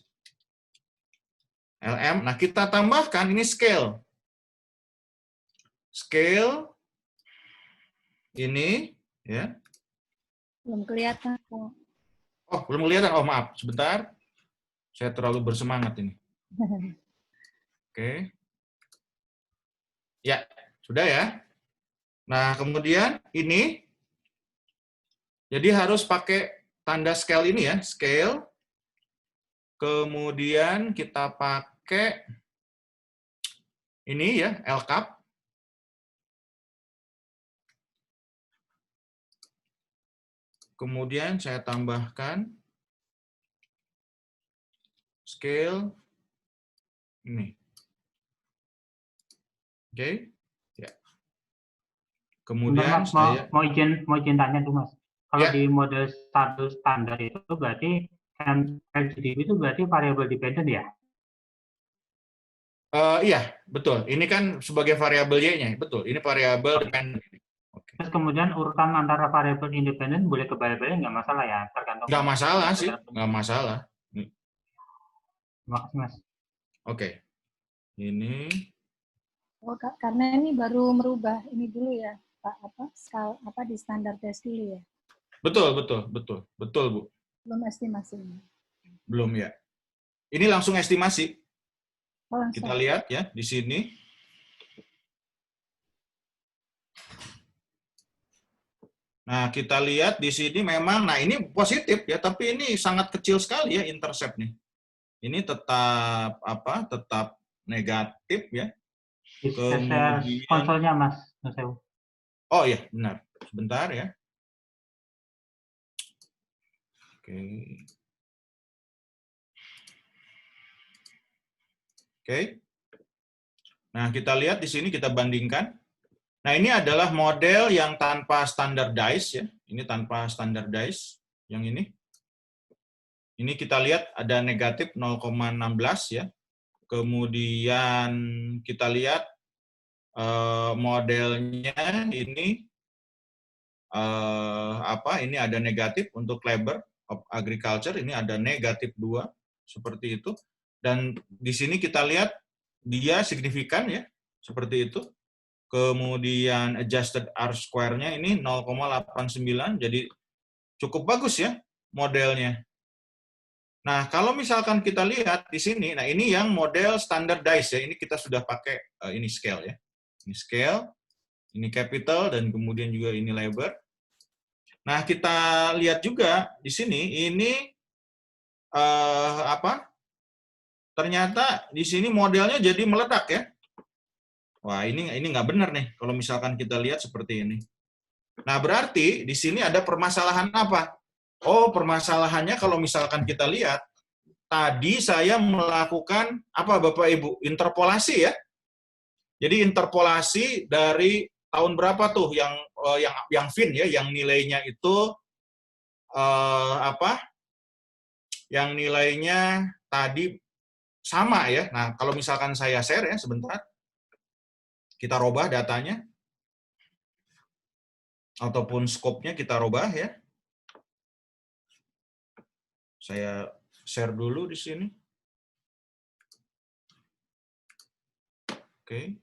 LM. Nah kita tambahkan ini scale. Scale ini ya. Belum kelihatan kok. Oh belum kelihatan. Oh maaf, sebentar. Saya terlalu bersemangat ini. Oke. Ya, sudah ya. Nah, kemudian ini, jadi harus pakai tanda scale ini ya, scale. Kemudian kita pakai ini ya, LCAP. Kemudian saya tambahkan scale ini. Oke, ya. Kemudian Mas, mau izin tanya tuh Mas. Kalau ya. di model standar itu berarti LGDP itu berarti variable dependent ya? Iya, betul. Ini kan sebagai variabel Y-nya, betul. Ini variabel dependent. Okay. Terus kemudian urutan antara variabel independen boleh kebalik-balik nggak masalah ya? Tergantung. Nggak masalah sih, nggak masalah. Terima kasih Mas. Oke. Ini. Oh, karena ini baru merubah ini dulu ya, Pak, di standar tes dulu ya. Betul, Bu. Belum estimasi. Belum ya. Ini langsung estimasi. Oh, langsung. Kita lihat ya di sini. Nah, kita lihat di sini memang, nah ini positif ya, tapi ini sangat kecil sekali ya intercept nih. Ini tetap tetap negatif ya. Kemudian konsolnya Mas. Oh iya, benar. Sebentar ya. Oke. Nah, kita lihat di sini, kita bandingkan. Nah, ini adalah model yang tanpa standardize ya. Ini tanpa standardize yang ini. Ini kita lihat ada negatif 0,16 ya. Kemudian kita lihat modelnya ini ini ada negatif untuk labor of agriculture, ini ada negatif 2 seperti itu. Dan di sini kita lihat dia signifikan ya, seperti itu. Kemudian adjusted R-square-nya ini 0,89, jadi cukup bagus ya modelnya. Nah, kalau misalkan kita lihat di sini, nah ini yang model standardized ya, ini kita sudah pakai ini scale ya. Ini scale, ini capital, dan kemudian juga ini labor. Nah, kita lihat juga di sini, ini ternyata di sini modelnya jadi meledak ya. Wah, ini nggak benar nih kalau misalkan kita lihat seperti ini. Nah, berarti di sini ada permasalahan apa? Oh, permasalahannya kalau misalkan kita lihat, tadi saya melakukan apa Bapak Ibu? Interpolasi ya. Jadi interpolasi dari tahun berapa tuh yang fin ya, yang nilainya itu yang nilainya tadi sama ya. Nah, kalau misalkan saya share ya sebentar, kita robah datanya ataupun scope-nya kita robah ya. Saya share dulu di sini. Oke.